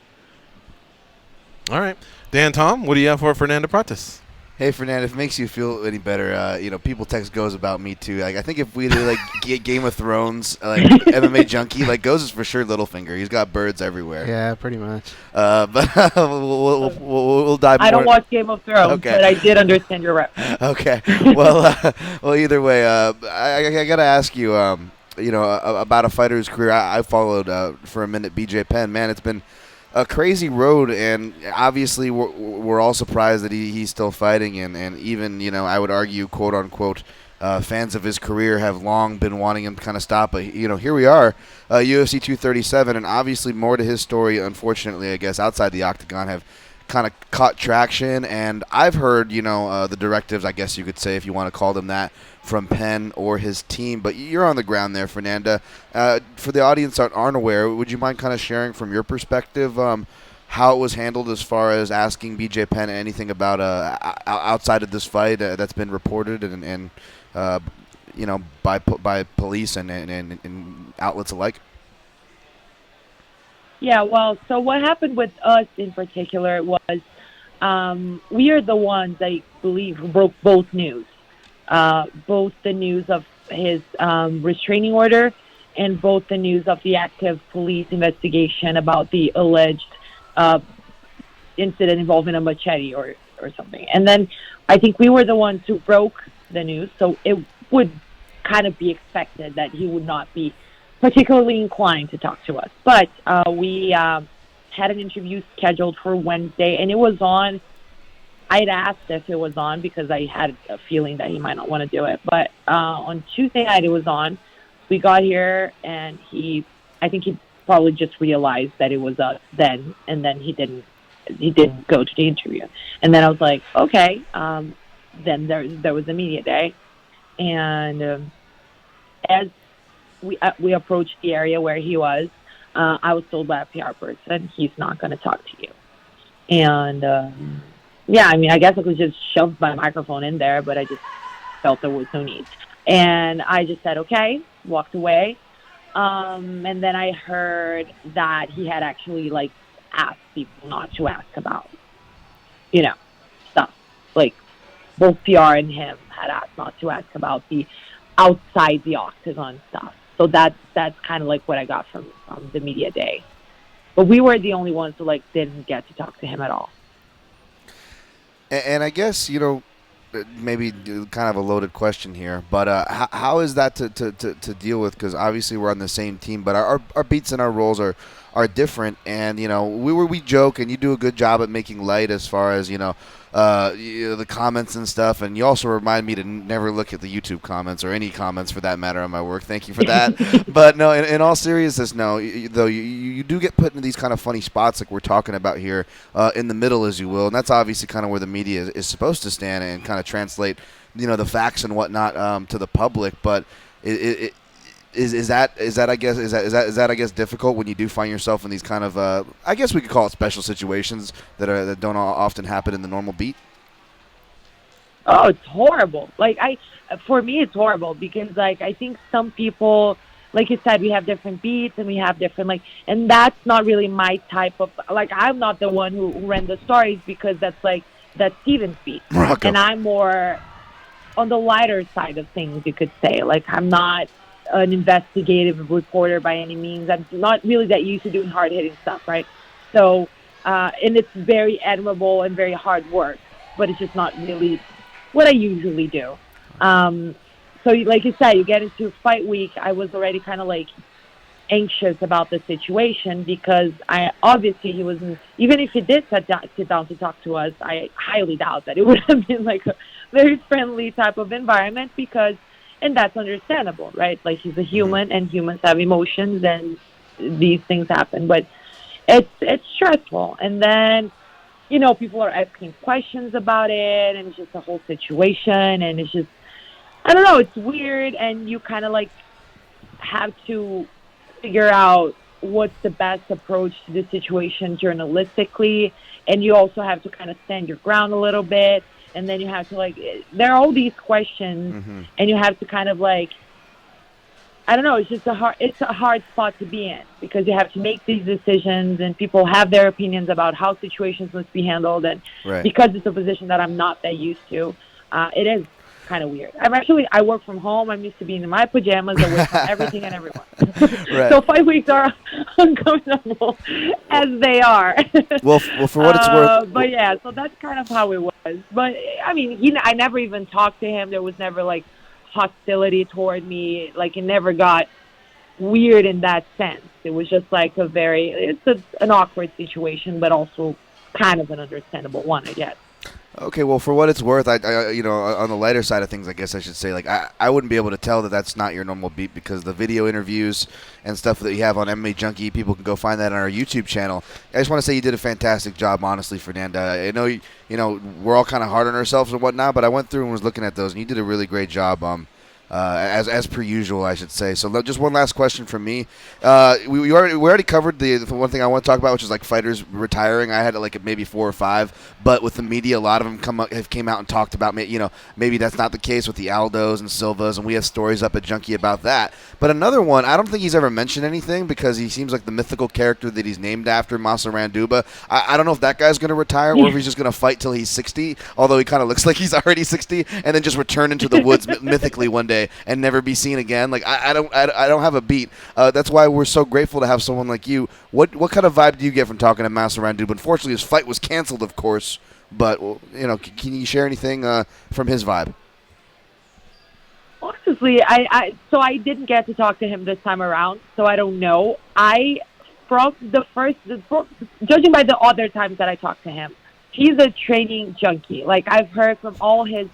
All right. Dan, Tom, what do you have for Fernanda Prates? Hey, Fernanda, if it makes you feel any better, people text Goes about me too. Like, I think if we did Game of Thrones, MMA Junkie, Goes is for sure Littlefinger. He's got birds everywhere. Yeah, pretty much. But we'll dive more. I don't watch Game of Thrones, but I did understand your reference. Okay. Well, either way, I got to ask you, about a fighter's career. I followed for a minute BJ Penn. Man, it's been a crazy road, and obviously we're all surprised that he's still fighting, and even, I would argue, quote unquote, fans of his career have long been wanting him to kind of stop, but here we are, UFC 237, and obviously more to his story, unfortunately, I guess, outside the octagon have kind of caught traction, and I've heard, the directives, I guess you could say, if you want to call them that, from Penn or his team. But you're on the ground there, Fernanda. For the audience that aren't aware, would you mind kind of sharing from your perspective how it was handled as far as asking BJ Penn anything about outside of this fight that's been reported and by police and outlets alike? Yeah, well, so what happened with us in particular was we are the ones, I believe, who broke both news. Both the news of his restraining order and both the news of the active police investigation about the alleged incident involving a machete or something. And then I think we were the ones who broke the news, so it would kind of be expected that he would not be particularly inclined to talk to us. But we had an interview scheduled for Wednesday, and it was on. I'd asked if it was on because I had a feeling that he might not want to do it. But on Tuesday night, it was on. We got here, and I think he probably just realized that it was us then, and then he didn't go to the interview. And then I was like, okay. Then there was a media day, and as we approached the area where he was, I was told by a PR person, he's not going to talk to you. And yeah, I mean, I guess I could just shove my microphone in there, but I just felt there was no need. And I just said, okay, walked away. And then I heard that he had actually, asked people not to ask about, stuff. Both PR and him had asked not to ask about the outside the octagon stuff. So that's kind of what I got from the media day. But we were the only ones who, didn't get to talk to him at all. And I guess, maybe kind of a loaded question here, but how is that to deal with? Because obviously we're on the same team, but our beats and our roles are different. And, we joke, and you do a good job at making light as far as, the comments and stuff. And you also remind me to never look at the YouTube comments or any comments for that matter on my work. Thank you for that. But no, in all seriousness, no, though you do get put into these kind of funny spots like we're talking about here in the middle, as you will. And that's obviously kind of where the media is supposed to stand and kind of translate, the facts and whatnot to the public. But is that I guess difficult when you do find yourself in these kind of I guess we could call it special situations that don't often happen in the normal beat? Oh, it's horrible. For me, it's horrible because I think some people, like you said, we have different beats and we have different and that's not really my type of I'm not the one who ran the stories because that's Steven's beat. Morocco. And I'm more on the lighter side of things, you could say. I'm not an investigative reporter by any means. I'm not really that used to doing hard-hitting stuff, right? So, and it's very admirable and very hard work, but it's just not really what I usually do. So, like you said, you get into fight week. I was already kind of anxious about the situation because he wasn't, even if he did sit down to talk to us, I highly doubt that it would have been a very friendly type of environment and that's understandable, right? He's a human and humans have emotions and these things happen, but it's stressful. And then, people are asking questions about it and it's just a whole situation and it's just, I don't know, it's weird and you kind of have to figure out what's the best approach to the situation journalistically, and you also have to kind of stand your ground a little bit, and then you have to there are all these questions, and you have to kind of I don't know. It's just it's a hard spot to be in because you have to make these decisions, and people have their opinions about how situations must be handled. And because it's a position that I'm not that used to, it is kind of weird. I work from home. I'm used to being in my pajamas, away from everything and everyone. So 5 weeks are uncomfortable as they are. well, for what it's worth. But yeah, so that's kind of how it was. But I mean, I never even talked to him. There was never like hostility toward me. Like, it never got weird in that sense. It was just like an awkward situation, but also kind of an understandable one, I guess. Okay, well, for what it's worth, I on the lighter side of things, I guess I should say, like, I wouldn't be able to tell that that's not your normal beat because the video interviews and stuff that you have on MMA Junkie, people can go find that on our YouTube channel. I just want to say you did a fantastic job, honestly, Fernanda. I know, we're all kind of hard on ourselves and whatnot, but I went through and was looking at those, and you did a really great job. As per usual, I should say. So just one last question from me. We already covered the one thing I want to talk about, which is like fighters retiring. I had like maybe 4 or 5, but with the media, a lot of them came out and talked about maybe that's not the case with the Aldos and Silvas, and we have stories up at Junkie about that. But another one, I don't think he's ever mentioned anything because he seems like the mythical character that he's named after, Masa Randuba. I don't know if that guy's going to retire or if he's just going to fight till he's 60, although he kind of looks like he's already 60, and then just return into the woods mythically one day and never be seen again. Like I don't have a beat. That's why we're so grateful to have someone like you. What kind of vibe do you get from talking to Masa Randuba? Unfortunately, his fight was canceled, of course. But can you share anything from his vibe? Honestly, so I didn't get to talk to him this time around, so I don't know. Judging by the other times that I talked to him, he's a training junkie. Like, I've heard from all his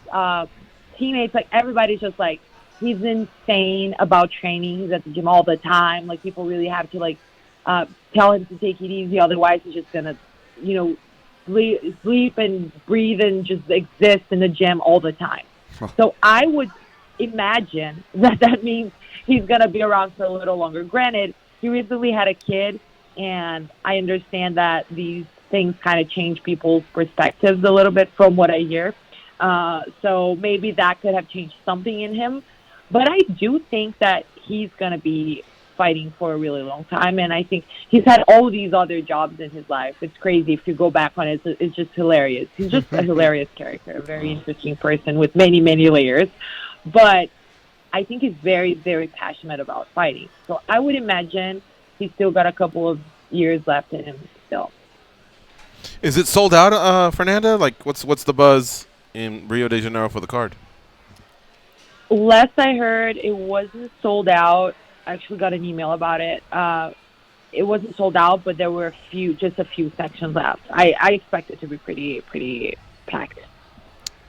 teammates, like, everybody's just like, he's insane about training. He's at the gym all the time. Like, people really have to, like, tell him to take it easy. Otherwise, he's just going to, sleep and breathe and just exist in the gym all the time. So I would imagine that means he's going to be around for a little longer. Granted, he recently had a kid, and I understand that these things kind of change people's perspectives a little bit from what I hear. So maybe that could have changed something in him. But I do think that he's going to be fighting for a really long time, and I think he's had all these other jobs in his life. It's crazy if you go back on it. It's just hilarious. He's just a hilarious character, a very interesting person with many, many layers. But I think he's very, very passionate about fighting. So I would imagine he's still got a couple of years left in him still. Is it sold out, Fernanda? Like, what's the buzz in Rio de Janeiro for the card? Last I heard, it wasn't sold out. I actually got an email about it. It wasn't sold out, but there were just a few sections left. I expect it to be pretty packed.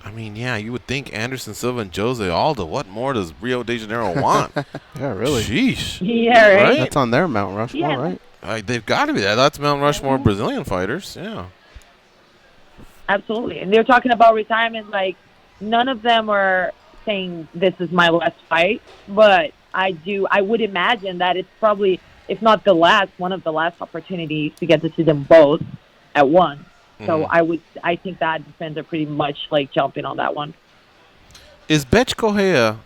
I mean, yeah, you would think Anderson Silva and Jose Aldo. What more does Rio de Janeiro want? Yeah, really. Sheesh. Yeah, right? That's on their Mount Rushmore, right? They've got to be there. That's Mount Rushmore Brazilian fighters. Yeah. Absolutely. And they're talking about retirement. Like, none of them are saying this is my last fight, but I would imagine that it's probably, if not the last, one of the last opportunities to get to see them both at once. So I think that fans are pretty much like jumping on that one. Is Betch Correa,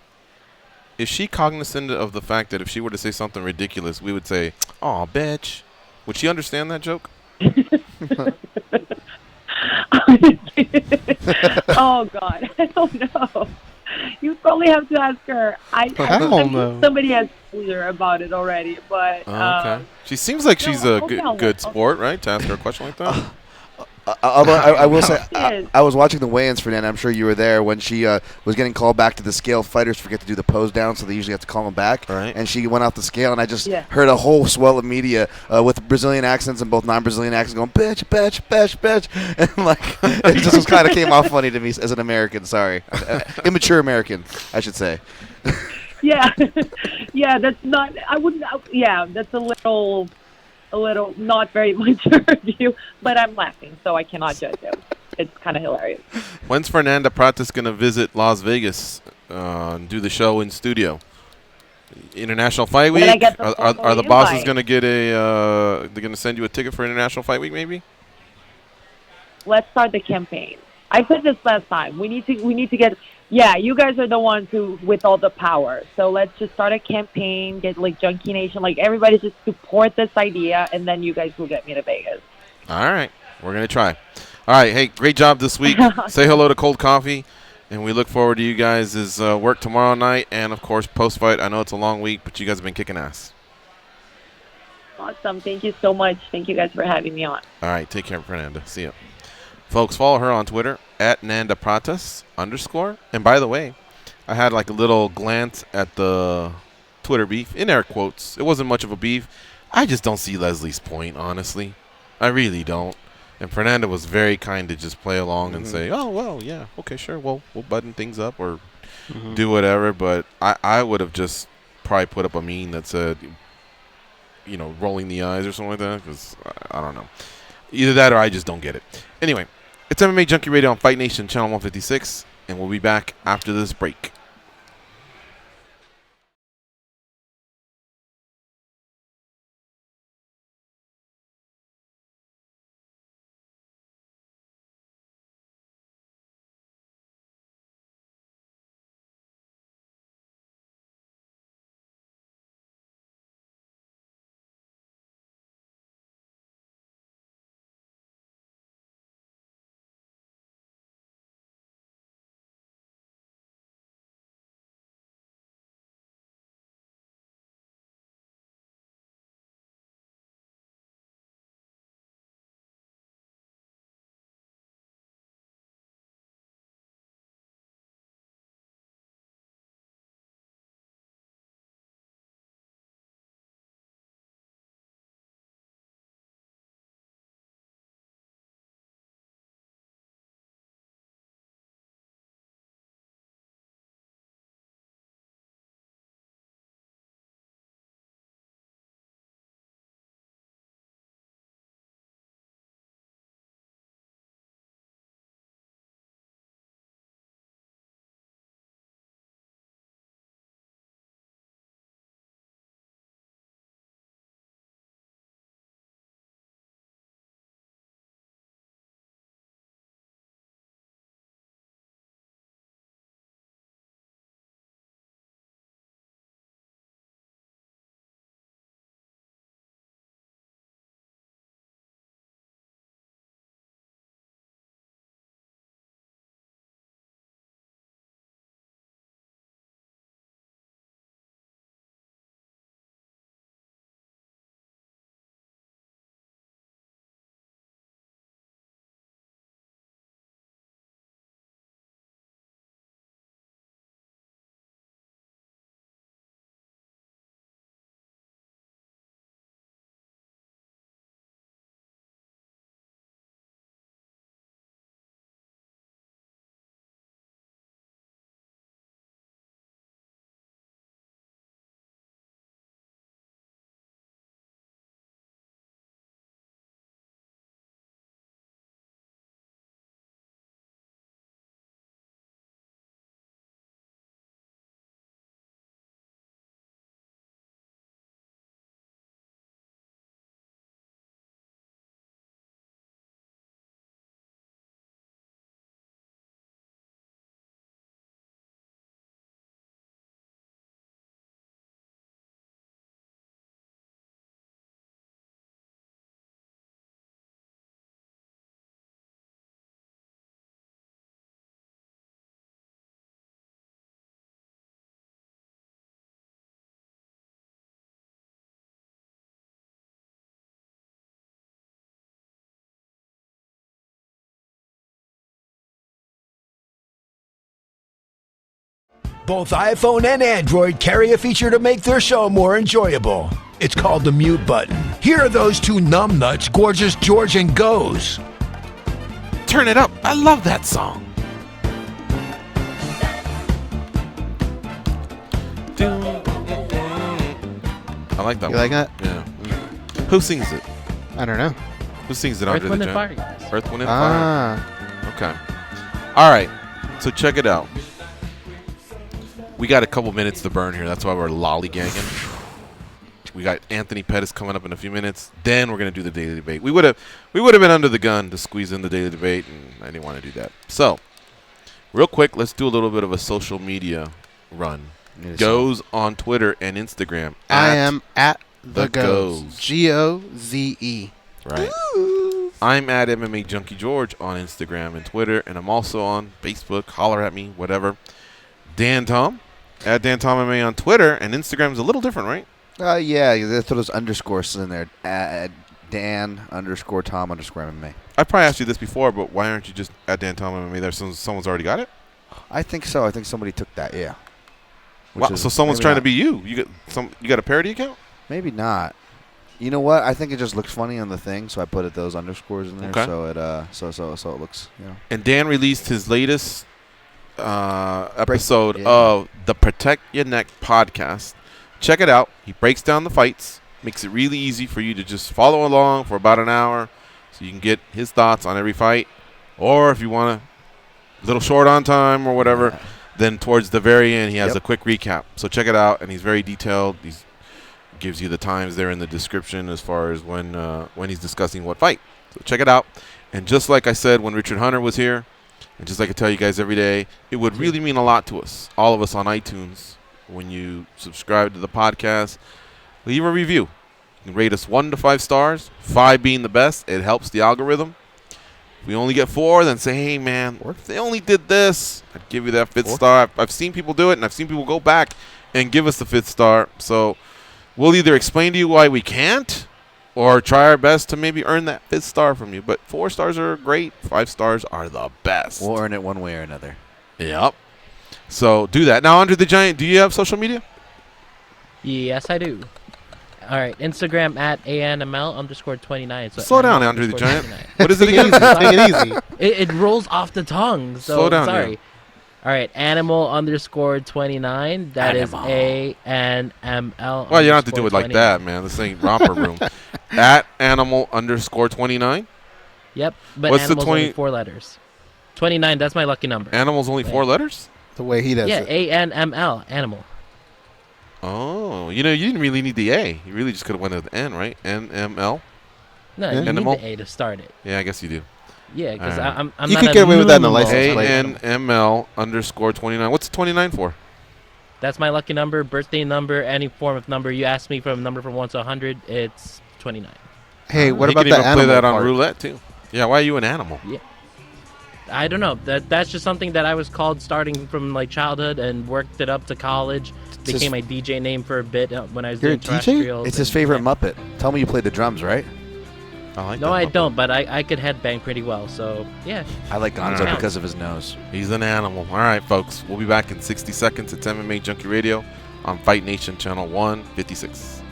is she cognizant of the fact that if she were to say something ridiculous, we would say, "Oh, Betch"? Would she understand that joke? Oh God, I don't know. You probably have to ask her. I think somebody has told her about it already, but okay. She seems like she's a good sport, right? To ask her a question like that. Although I will say, I was watching the weigh-ins, Fernanda. I'm sure you were there when she was getting called back to the scale. Fighters forget to do the pose down, so they usually have to call them back. Right. And she went off the scale, and I just heard a whole swell of media with Brazilian accents and both non-Brazilian accents going, "Bitch, bitch, bitch, bitch," and like it just kind of came off funny to me as an American. Sorry, immature American, I should say. Yeah, that's not. I wouldn't. Yeah, that's a little not very much a review, but I'm laughing, so I cannot judge it. It's kind of hilarious. When's Fernanda Prates going to visit Las Vegas and do the show in studio? International Fight Week? Are the bosses going to get they're going to send you a ticket for International Fight Week maybe? Let's start the campaign. I said this last time. We need to get Yeah, you guys are the ones who with all the power. So let's just start a campaign, get like Junkie Nation, like everybody just support this idea, and then you guys will get me to Vegas. All right, we're gonna try. All right, hey, great job this week. Say hello to Cold Coffee, and we look forward to you guys' work tomorrow night, and of course post fight. I know it's a long week, but you guys have been kicking ass. Awesome, thank you so much. Thank you guys for having me on. All right, take care, Fernanda. See ya. Folks, follow her on Twitter at Nanda Prates _. And by the way, I had like a little glance at the Twitter beef, in air quotes. It wasn't much of a beef. I just don't see Leslie's point, honestly. I really don't. And Fernanda was very kind to just play along and say, oh, well, yeah, okay, sure, we'll button things up or do whatever. But I would have just probably put up a meme that said, you know, rolling the eyes or something like that, because I don't know. Either that or I just don't get it. Anyway, it's MMA Junkie Radio on Fight Nation, Channel 156, and we'll be back after this break. Both iPhone and Android carry a feature to make their show more enjoyable. It's called the mute button. Here are those two numbnuts, Gorgeous George and Goes. Turn it up. I love that song. I like that one. You like that? Yeah. Who sings it? I don't know. Who sings it? Earth, Andre Wind, the and Giant? Fire, guys. Earth, Wind, and Ah. Fire. Okay. All right. So check it out. We got a couple minutes to burn here. That's why we're lollygagging. We got Anthony Pettis coming up in a few minutes. Then we're gonna do the daily debate. We would have been under the gun to squeeze in the daily debate, and I didn't want to do that. So Real quick, let's do a little bit of a social media run. Goes on Twitter and Instagram. I am at the Goze. Goze. Right. I'm at MMA Junkie George on Instagram and Twitter, and I'm also on Facebook. Holler at me, whatever. Dan Tom at Dan Tom MMA on Twitter, and Instagram's a little different, right? Yeah, they throw those underscores in there. At Dan_Tom_MMA. I probably asked you this before, but why aren't you just at Dan Tom MMA there? Someone's already got it? I think so. I think somebody took that, yeah. Wow, so someone's trying to be you. You got a parody account? Maybe not. You know what? I think it just looks funny on the thing, so I put those underscores in there. Okay. So it so it looks. And Dan released his latest episode of the Protect Your Neck podcast. Check it out. He breaks down the fights, makes it really easy for you to just follow along for about an hour, so you can get his thoughts on every fight. Or if you want a little short on time or whatever, then towards the very end he has a quick recap. So check it out, and he's very detailed. He's gives you the times there in the description as far as when he's discussing what fight. So check it out. And just like I said when Richard Hunter was here, and just like I tell you guys every day, it would really mean a lot to us, all of us on iTunes, when you subscribe to the podcast. Leave a review. You can rate us 1 to 5 stars, 5 being the best. It helps the algorithm. If we only get 4, then say, hey, man, if they only did this, I'd give you that 5th star. I've seen people do it, and I've seen people go back and give us the 5th star. So we'll either explain to you why we can't or try our best to maybe earn that 5th star from you. But 4 stars are great. 5 stars are the best. We'll earn it one way or another. Yep. So do that. Now, Andre the Giant, do you have social media? Yes, I do. All right. Instagram at ANML_29. So slow down, Andre the Giant. What is it again? Take it easy. It rolls off the tongue. So slow down. Sorry. Yeah. All right, animal_29. That is ANML. Well, you don't have to do it like that, man. This ain't romper room. At animal_29. Yep, but what's animal's the 20? only 4 letters. 29. That's my lucky number. Animal's only 4 letters. The way he does it. Yeah, ANML. Animal. Oh, you didn't really need the A. You really just could have went with N, right? NML. No, you need the A to start it. Yeah, I guess you do. Yeah, because I'm you not can get away with that in the license plate. ANML_29. What's the 29 for? That's my lucky number, birthday number, any form of number. You ask me for a number from 1 to 100, it's 29. Hey, what about the animal? You can even play that on part? roulette too. Yeah, why are you an animal? Yeah. I don't know. That's just something that I was called starting from like childhood and worked it up to college. Became my DJ name for a bit when I was doing terrestrials. It's his favorite Muppet. Tell me you play the drums, right? No, I don't, but I could headbang pretty well, so yeah. I like Gonzo because of his nose. He's an animal. All right, folks. We'll be back in 60 seconds. It's MMA Junkie Radio on Fight Nation Channel 156.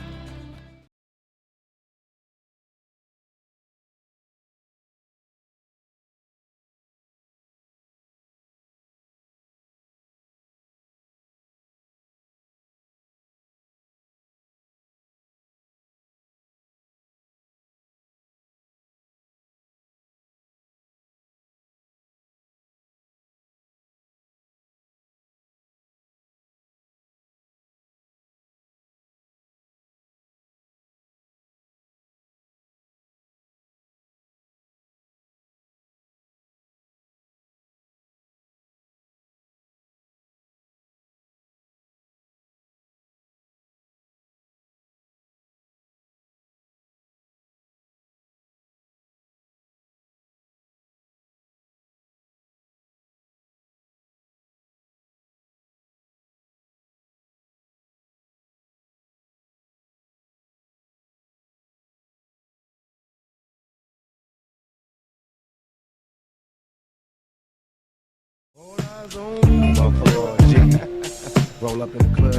Roll up in the club.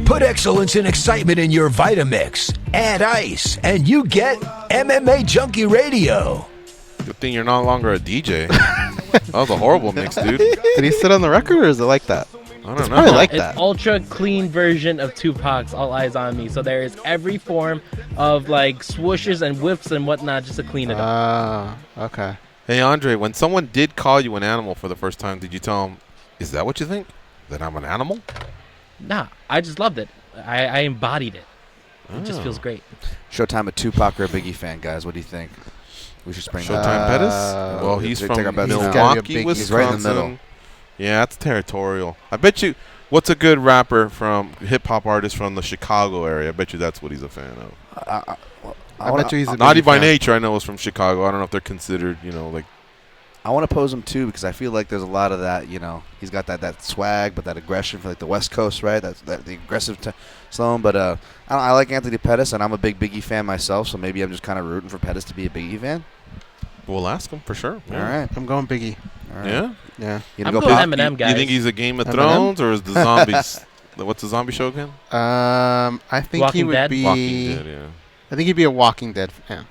Put excellence and excitement in your Vitamix. Add ice, and you get MMA Junkie Radio. Good thing you're no longer a DJ. That was a horrible mix, dude. Did he sit on the record, or is it like that? I don't know. Probably like it's that. Ultra clean version of Tupac's All Eyes on Me. So there is every form of like swooshes and whips and whatnot just to clean it up. Okay. Hey, Andre, when someone did call you an animal for the first time, did you tell them, is that what you think? That I'm an animal? Nah, I just loved it. I embodied it. It just feels great. Showtime a Tupac or a Biggie fan, guys. What do you think? We should spring Showtime Pettis? Well, he's from Milwaukee, Wisconsin. He's right in the middle. Yeah, that's territorial. I bet you, what's a good rapper from hip-hop artist from the Chicago area? I bet you that's what he's a fan of. I bet you he's a Naughty by Nature, I know, is from Chicago. I don't know if they're considered, like. I want to pose him, too, because I feel like there's a lot of that, he's got that swag, but that aggression for, like, the West Coast, right? That's the aggressive zone. But I like Anthony Pettis, and I'm a big Biggie fan myself, so maybe I'm just kind of rooting for Pettis to be a Biggie fan. We'll ask him for sure. Yeah. All right. I'm going Biggie. Right. Yeah? Yeah. I'm going Eminem, guys. You think he's a Game of Thrones, or is the zombies? What's the zombie show again? I think Walking he would Dead? be. Walking Dead, yeah. I think he'd be a Walking Dead fan.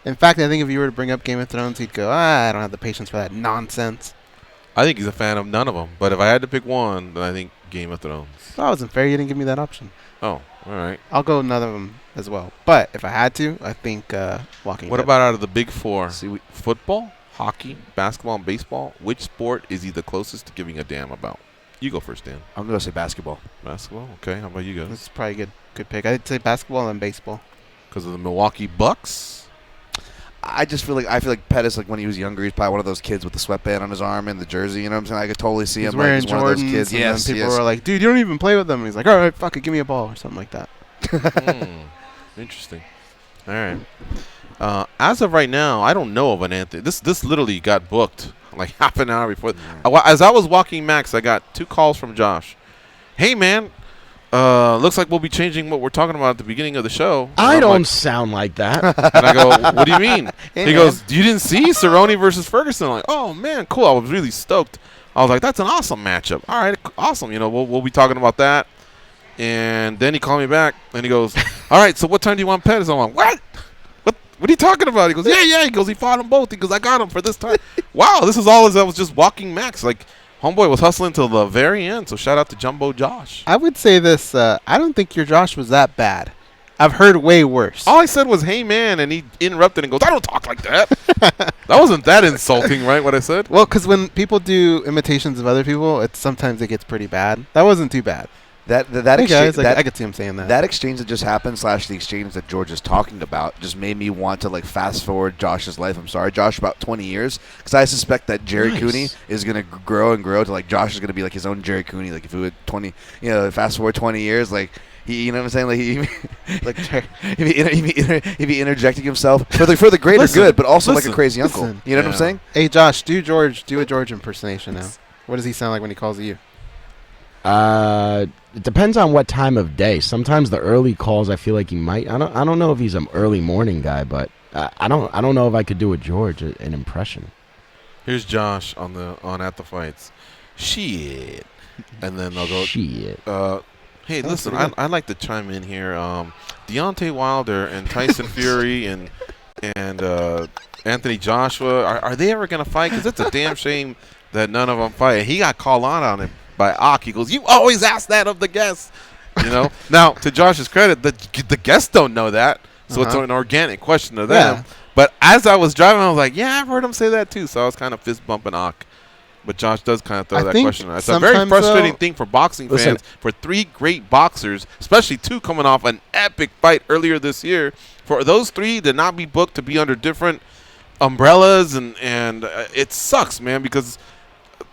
In fact, I think if you were to bring up Game of Thrones, he'd go, I don't have the patience for that nonsense. I think he's a fan of none of them. But if I had to pick one, then I think Game of Thrones. That wasn't fair. You didn't give me that option. Oh, all right. I'll go none of them as well. But if I had to, I think Walking Dead. What about out of the big four? Football, hockey, basketball, and baseball? Which sport is he the closest to giving a damn about? You go first, Dan. I'm going to say basketball. Basketball? Okay. How about you guys? This is probably a good pick. I'd say basketball and baseball. Because of the Milwaukee Bucks? I feel like Pettis, like when he was younger, he's probably one of those kids with the sweatband on his arm and the jersey. You know what I'm saying? I could totally see him. Wearing like, Jordans, one of those kids. And then people were like, "Dude, you don't even play with them." And he's like, "All right, fuck it, give me a ball or something like that." Interesting. All right. As of right now, I don't know of an Anthony. This literally got booked like half an hour before. As I was walking Max, I got 2 calls from Josh. Hey, man. Looks like we'll be changing what we're talking about at the beginning of the show. I don't sound like that. And I go, what do you mean? He goes, you didn't see Cerrone versus Ferguson? I'm like, oh, man, cool. I was really stoked. I was like, that's an awesome matchup. All right, awesome. We'll be talking about that. And then he called me back, and he goes, all right, so what time do you want Pettis? I'm like, what? What are you talking about? He goes, yeah. He goes, he fought them both. He goes, I got him for this time. Wow, this is all as I was just walking Max. Like, homeboy was hustling till the very end, so shout out to Jumbo Josh. I would say this. I don't think your Josh was that bad. I've heard way worse. All I said was, hey, man, and he interrupted and goes, I don't talk like that. That wasn't that insulting, right, what I said? Well, because when people do imitations of other people, sometimes it gets pretty bad. That wasn't too bad. That exchange, I could see him saying that. That exchange that just happened / the exchange that George is talking about just made me want to fast forward Josh's life. I'm sorry, Josh, about 20 years, because I suspect that Jerry Cooney is going to grow and grow to Josh is going to be like his own Jerry Cooney. Like if it would 20, fast forward 20 years, you know what I'm saying? He'd be interjecting himself for the greater good, but also like a crazy uncle. You know what I'm saying? Hey, Josh, do a George impersonation now. What does he sound like when he calls you? It depends on what time of day. Sometimes the early calls, I feel like he might. I don't know if he's an early morning guy, but I don't know if I could do a George an impression. Here's Josh on At the Fights. Shit, and then they'll go. Shit. Hey, listen, I'd like to chime in here. Deontay Wilder and Tyson Fury and Anthony Joshua, are they ever gonna fight? Because it's a damn shame that none of them fight. He got called on it by Ak. He goes, you always ask that of the guests. Now, to Josh's credit, the guests don't know that, so it's an organic question to them. But as I was driving, I was like, yeah, I've heard him say that too. So I was kind of fist bumping Ak. But Josh does kind of throw that question. It's a very frustrating thing for boxing fans, for 3 great boxers, especially 2 coming off an epic fight earlier this year. For those 3 to not be booked, to be under different umbrellas, and it sucks, man, because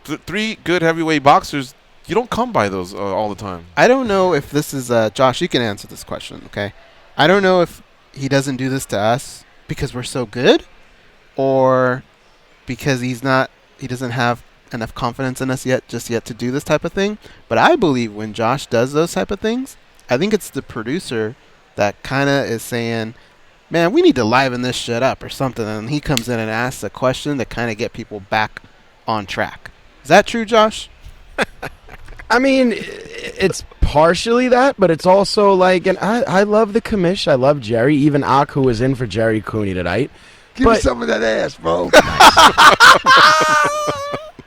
3 good heavyweight boxers, you don't come by those all the time. I don't know if this is Josh, you can answer this question, okay? I don't know if he doesn't do this to us because we're so good, or because he doesn't have enough confidence in us yet to do this type of thing. But I believe when Josh does those type of things, I think it's the producer that kind of is saying, man, we need to liven this shit up or something, and he comes in and asks a question to kind of get people back on track. Is that true, Josh? I mean, it's partially that, but it's also and I love the commish. I love Jerry. Even Ak, who was in for Jerry Cooney tonight. Give me some of that ass, bro.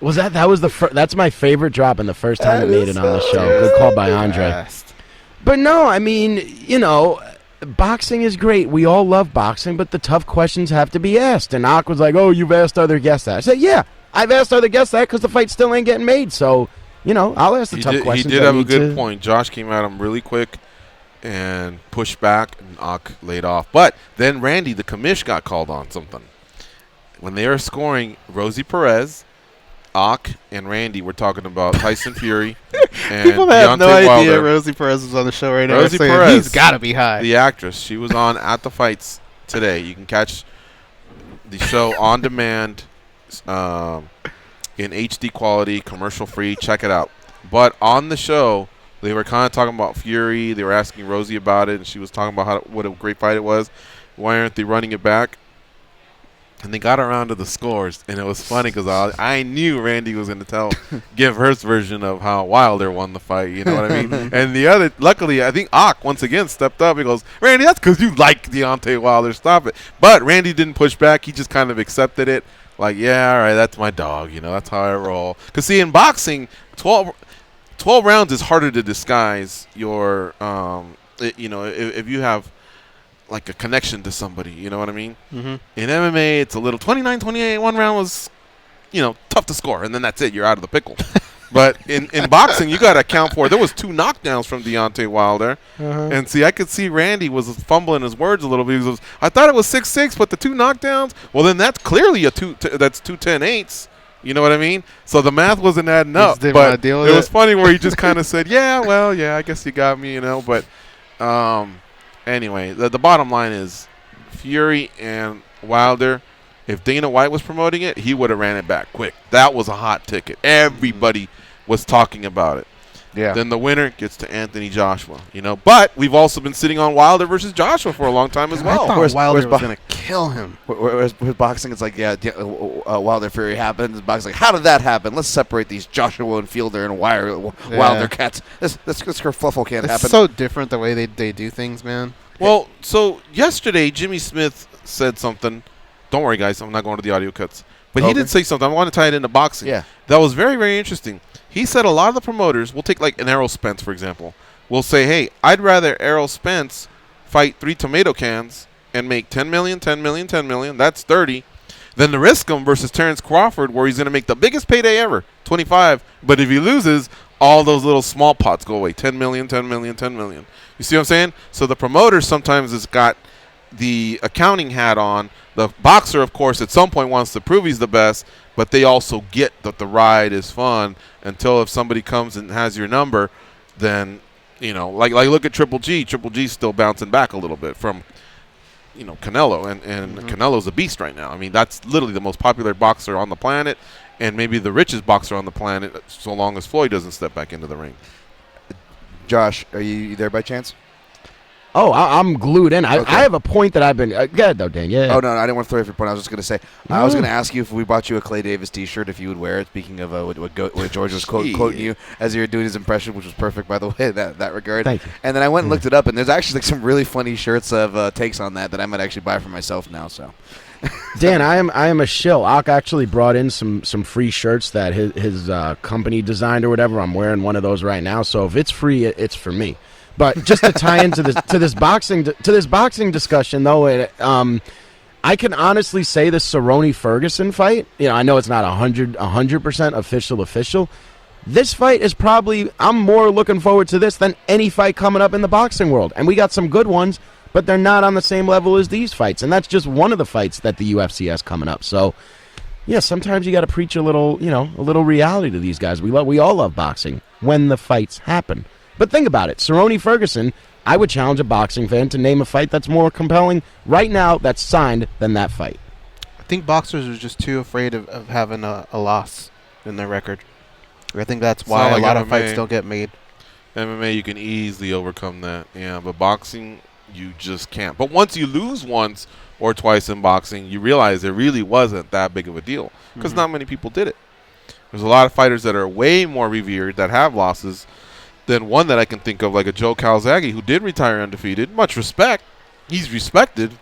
That was that's my favorite drop and the first time it made it on the show. Good call by Andre. But no, I mean, boxing is great. We all love boxing, but the tough questions have to be asked. And Ak was like, oh, you've asked other guests that. I said, yeah, I've asked other guests that because the fight still ain't getting made. So, I'll ask the tough questions. He did have a good point. Josh came at him really quick and pushed back, and Ak laid off. But then Randy, the commish, got called on something. when they were scoring, Rosie Perez, Ak, and Randy were talking about Tyson Fury and people have no Deontay idea Wilder. Rosie Perez is on the show right now. Rosie Perez, he's got to be high. The actress, she was on At the Fights today. You can catch the show on demand in HD quality, commercial free. Check it out. But on the show, they were kind of talking about Fury. They were asking Rosie about it, and she was talking about what a great fight it was. Why aren't they running it back? And they got around to the scores, and it was funny because I knew Randy was going to give her version of how Wilder won the fight. You know what I mean? And the other, luckily, I think Ak once again stepped up. He goes, Randy, that's because you like Deontay Wilder. Stop it. But Randy didn't push back. He just kind of accepted it. Like, yeah, all right, that's my dog. You know, that's how I roll. Because, see, in boxing, 12 rounds is harder to disguise your, if you have like a connection to somebody, you know what I mean? Mm-hmm. In MMA, it's a little 29-28. One round was, tough to score, and then that's it. You're out of the pickle. But in boxing, you got to account for. There was 2 knockdowns from Deontay Wilder, and see, I could see Randy was fumbling his words a little bit. He was, I thought it was 6-6, but the 2 knockdowns. Well, then that's clearly that's 2 10-8s. You know what I mean? So the math wasn't adding up. But it was funny where he just kind of said, "Yeah, well, yeah, I guess you got me," But anyway, the bottom line is Fury and Wilder. If Dana White was promoting it, he would have ran it back quick. That was a hot ticket. Everybody was talking about it. Yeah. Then the winner gets to Anthony Joshua. But we've also been sitting on Wilder versus Joshua for a long time as well. I thought Wilder was going to kill him. Whereas with boxing, it's like, Wilder Fury happens. Boxing, like, how did that happen? Let's separate these Joshua and Fielder and Wilder cats. This kerfuffle can't happen. It's so different the way they do things, man. Well, so yesterday Jimmy Smith said something. Don't worry, guys. I'm not going to the audio cuts. But he did say something. I want to tie it into boxing. Yeah. That was very, very interesting. He said a lot of the promoters, we'll take like an Errol Spence, for example, will say, hey, I'd rather Errol Spence fight 3 tomato cans and make $10 million, $10 million, $10 million, that's 30, than to risk him versus Terrence Crawford where he's going to make the biggest payday ever, 25, but if he loses, all those little small pots go away, 10 million, 10 million, 10 million. You see what I'm saying? So the promoter sometimes has got the accounting hat on. The boxer, of course, at some point wants to prove he's the best, but they also get that the ride is fun until if somebody comes and has your number, then, like look at Triple G. Triple G's still bouncing back a little bit from, Canelo, and Canelo's a beast right now. I mean, that's literally the most popular boxer on the planet and maybe the richest boxer on the planet so long as Floyd doesn't step back into the ring. Josh, are you there by chance? Oh, I'm glued in. I have a point that I've been. Go ahead, though, Dan. Yeah. Oh, no, I didn't want to throw off your point. I was just going to say, I was going to ask you if we bought you a Clay Davis T-shirt, if you would wear it. Speaking of what George was quoting you as you were doing his impression, which was perfect, by the way, in that regard. Thank you. And then I went and looked it up, and there's actually some really funny shirts of takes on that I might actually buy for myself now. So, Dan, I am a shill. Ak actually brought in some free shirts that his company designed or whatever. I'm wearing one of those right now. So if it's free, it's for me. But just to tie into this boxing discussion, though, I can honestly say the Cerrone-Ferguson fight. I know it's not 100% official. This fight is probably, I'm more looking forward to this than any fight coming up in the boxing world. And we got some good ones, but they're not on the same level as these fights. And that's just one of the fights that the UFC has coming up. So, yeah, sometimes you got to preach a little reality to these guys. We all love boxing when the fights happen. But think about it. Cerrone-Ferguson, I would challenge a boxing fan to name a fight that's more compelling right now that's signed than that fight. I think boxers are just too afraid of having a loss in their record. I think that's why a lot of fights don't get made. MMA, you can easily overcome that. Yeah, but boxing, you just can't. But once you lose once or twice in boxing, you realize it really wasn't that big of a deal because not many people did it. There's a lot of fighters that are way more revered that have losses than one that I can think of, like a Joe Calzaghe, who did retire undefeated. Much respect. He's respected.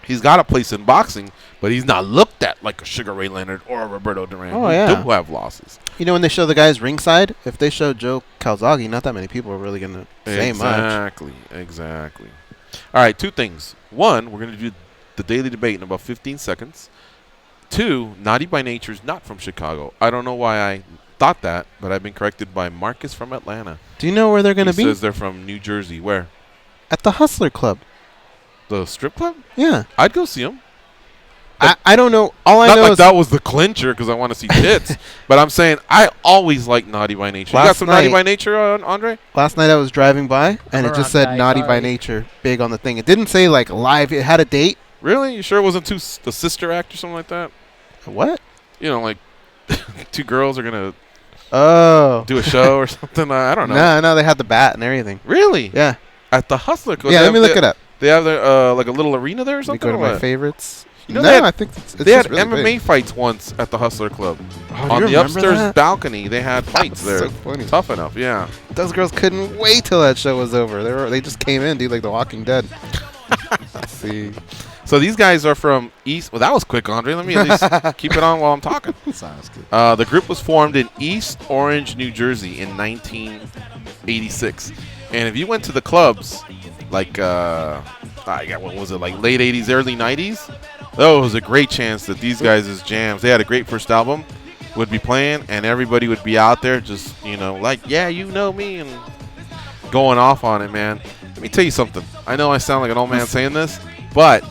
He's got a place in boxing, but he's not looked at like a Sugar Ray Leonard or a Roberto Duran who do have losses. When they show the guys ringside, if they show Joe Calzaghe, not that many people are really going to say much. Exactly. All right, 2 things. 1, we're going to do the daily debate in about 15 seconds. 2, Naughty by Nature is not from Chicago. I don't know why I thought that, but I've been corrected by Marcus from Atlanta. Do you know where they're going to be? He says they're from New Jersey. Where? At the Hustler Club. The strip club? Yeah. I'd go see them. I don't know. All I not know like is that was the clincher because I want to see tits. But I'm saying I always like Naughty by Nature. You got some Naughty by Nature, Andre? Last night I was driving by and it just said Naughty by Nature big on the thing. It didn't say like live. It had a date. Really? You sure it wasn't the sister act or something like that? What? You know, like two girls are gonna do a show or something. I don't know. No, they had the bat and everything. Really? Yeah. At the Hustler Club. Yeah, let me look it up. They have like a little arena there or something. Let me go to my favorites. You know, I think it's they had really MMA big. fights once at the Hustler Club. On the upstairs balcony, they had fights there. So funny. Tough enough, yeah. Those girls couldn't wait till that show was over. They just came in, dude, like The Walking Dead. Let's see. So these guys are from East. Well, that was quick, Andre. Let me at least keep it on while I'm talking. Sounds good. The group was formed in East Orange, New Jersey in 1986. And if you went to the clubs, like, what was it, like late 80s, early 90s? There was a great chance that these guys' jams, they had a great first album, would be playing, and everybody would be out there just, like, yeah, you know me, and going off on it, man. Let me tell you something. I know I sound like an old man saying this, but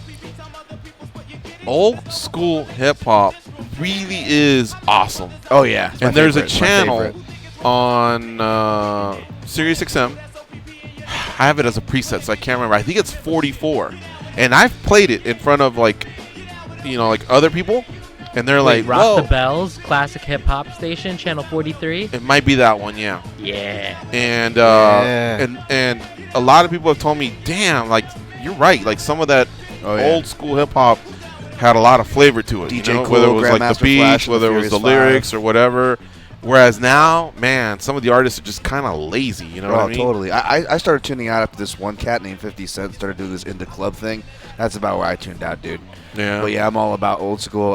old school hip-hop really is awesome. Oh, yeah. And there's a channel on Sirius XM. I have it as a preset, so I can't remember. I think it's 44. And I've played it in front of, like other people, and they're like, Rock whoa. the Bells, classic hip-hop station, channel 43. It might be that one, yeah. Yeah. And and a lot of people have told me, damn, like, you're right. Like, some of that old school hip-hop had a lot of flavor to it. DJ Cool, whether it was like Grandmaster the beat, Flash, whether it was the lyrics or whatever. Whereas now, man, some of the artists are just kind of lazy. You know what I mean? Totally. I started tuning out after this one cat named 50 Cent started doing this indie club thing. That's about where I tuned out, dude. Yeah. But yeah, I'm all about old school.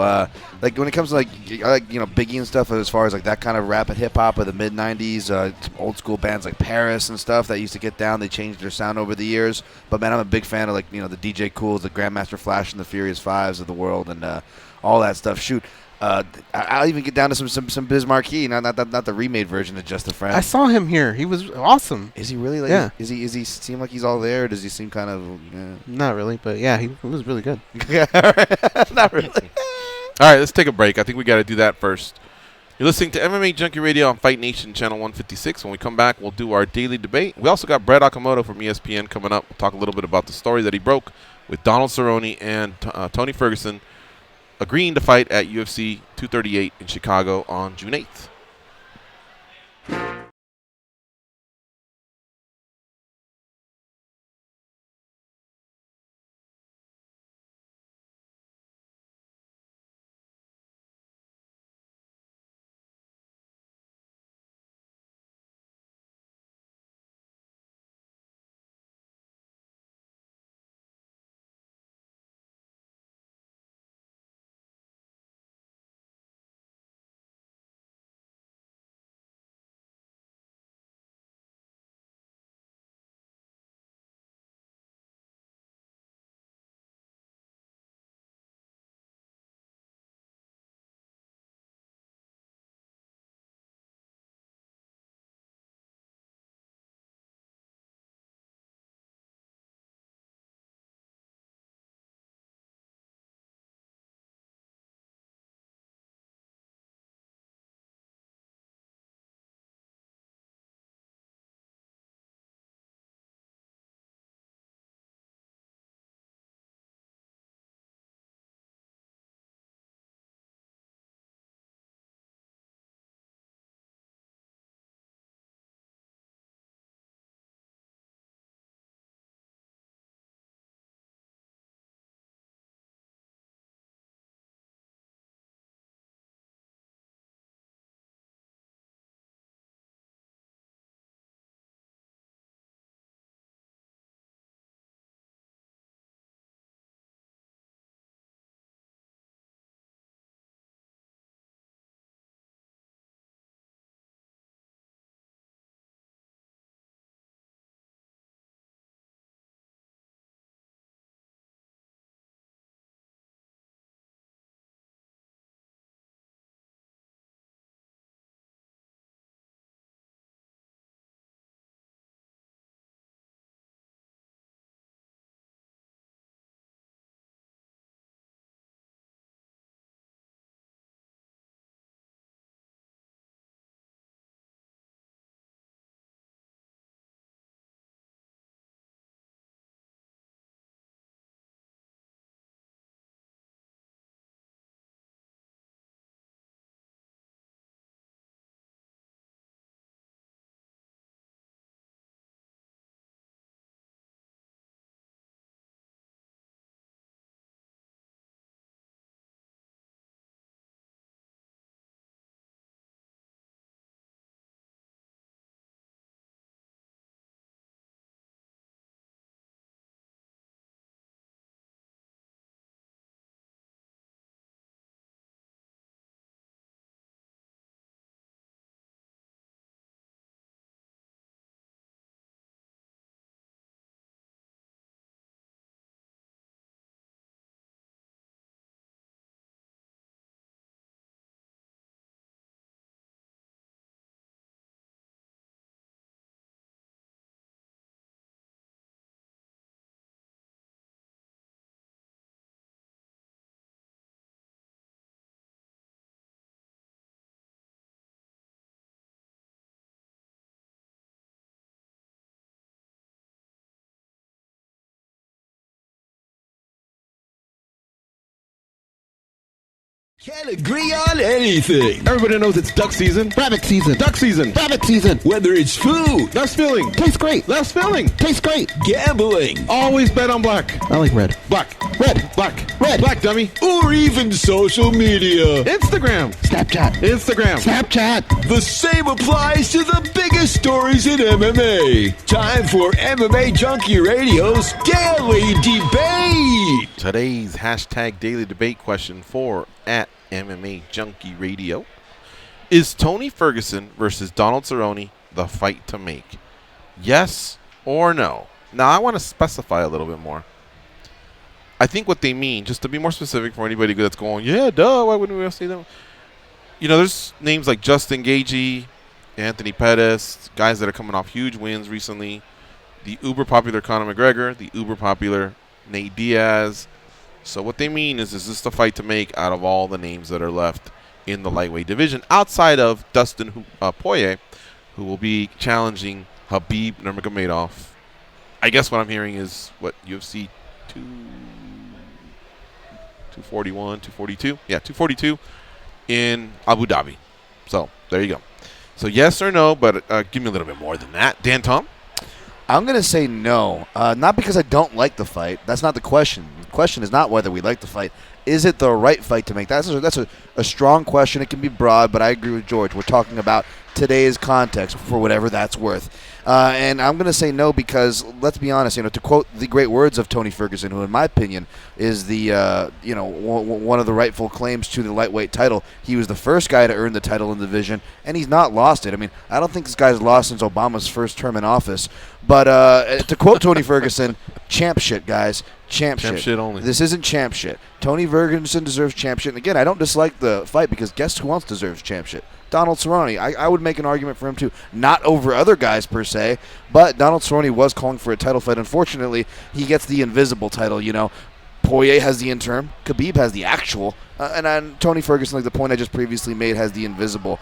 Like when it comes to I like Biggie and stuff, as far as like that kind of rap and hip hop of the mid '90s, some old school bands like Paris and stuff that used to get down. They changed their sound over the years. But man, I'm a big fan of the DJ Cools, the Grandmaster Flash, and the Furious Fives of the world, and all that stuff. Shoot. I'll even get down to some Biz Markie, not the remade version of Just a Friend. I saw him here. He was awesome. Is he really? Like, yeah. Is he seem like he's all there? Or does he seem kind of? Not really, but yeah, he was really good. Not really. All right, let's take a break. I think we got to do that first. You're listening to MMA Junkie Radio on Fight Nation Channel 156. When we come back, we'll do our daily debate. We also got Brett Okamoto from ESPN coming up. We'll talk a little bit about the story that he broke with Donald Cerrone and Tony Ferguson agreeing to fight at UFC 238 in Chicago on June 8th. Can't agree on anything. Everybody knows it's duck season. Rabbit season. Duck season. Rabbit season. Whether it's food, less filling. Tastes great. Less filling. Tastes great. Gambling. Always bet on black. I like red. Black. Red. Black. Red. Black, dummy. Or even social media. Instagram. Snapchat. Instagram. Snapchat. The same applies to the biggest stories in MMA. Time for MMA Junkie Radio's Daily Debate. Today's hashtag Daily Debate question for at MMA Junkie Radio. Is Tony Ferguson versus Donald Cerrone the fight to make? Yes or no? Now, I want to specify a little bit more. I think what they mean, just to be more specific for anybody that's going, yeah, duh, why wouldn't we say them? You know, there's names like Justin Gaethje, Anthony Pettis, guys that are coming off huge wins recently. The uber-popular Conor McGregor, the uber-popular Nate Diaz. So what they mean is this the fight to make out of all the names that are left in the lightweight division, outside of Dustin Poirier, who will be challenging Khabib Nurmagomedov. I guess what I'm hearing is what UFC 241, 242? Yeah, 242 in Abu Dhabi. So there you go. So yes or no, but give me a little bit more than that. Dan Tom? I'm going to say no. Not because I don't like the fight. That's not the question. The question is not whether we like the fight. Is it the right fight to make? That's a strong question. It can be broad, but I agree with George. We're talking about today's context for whatever that's worth. And I'm going to say no because, let's be honest, to quote the great words of Tony Ferguson, who in my opinion is the one of the rightful claims to the lightweight title. He was the first guy to earn the title in the division, and he's not lost it. I mean, I don't think this guy's lost since Obama's first term in office. But to quote Tony Ferguson, champ shit, guys. Champ shit only. This isn't champ shit. Tony Ferguson deserves champ shit. And again, I don't dislike the fight because guess who else deserves champ shit? Donald Cerrone. I would make an argument for him too. Not over other guys per se, but Donald Cerrone was calling for a title fight. Unfortunately, he gets the invisible title, Poirier has the interim. Khabib has the actual. And Tony Ferguson, like the point I just previously made, has the invisible.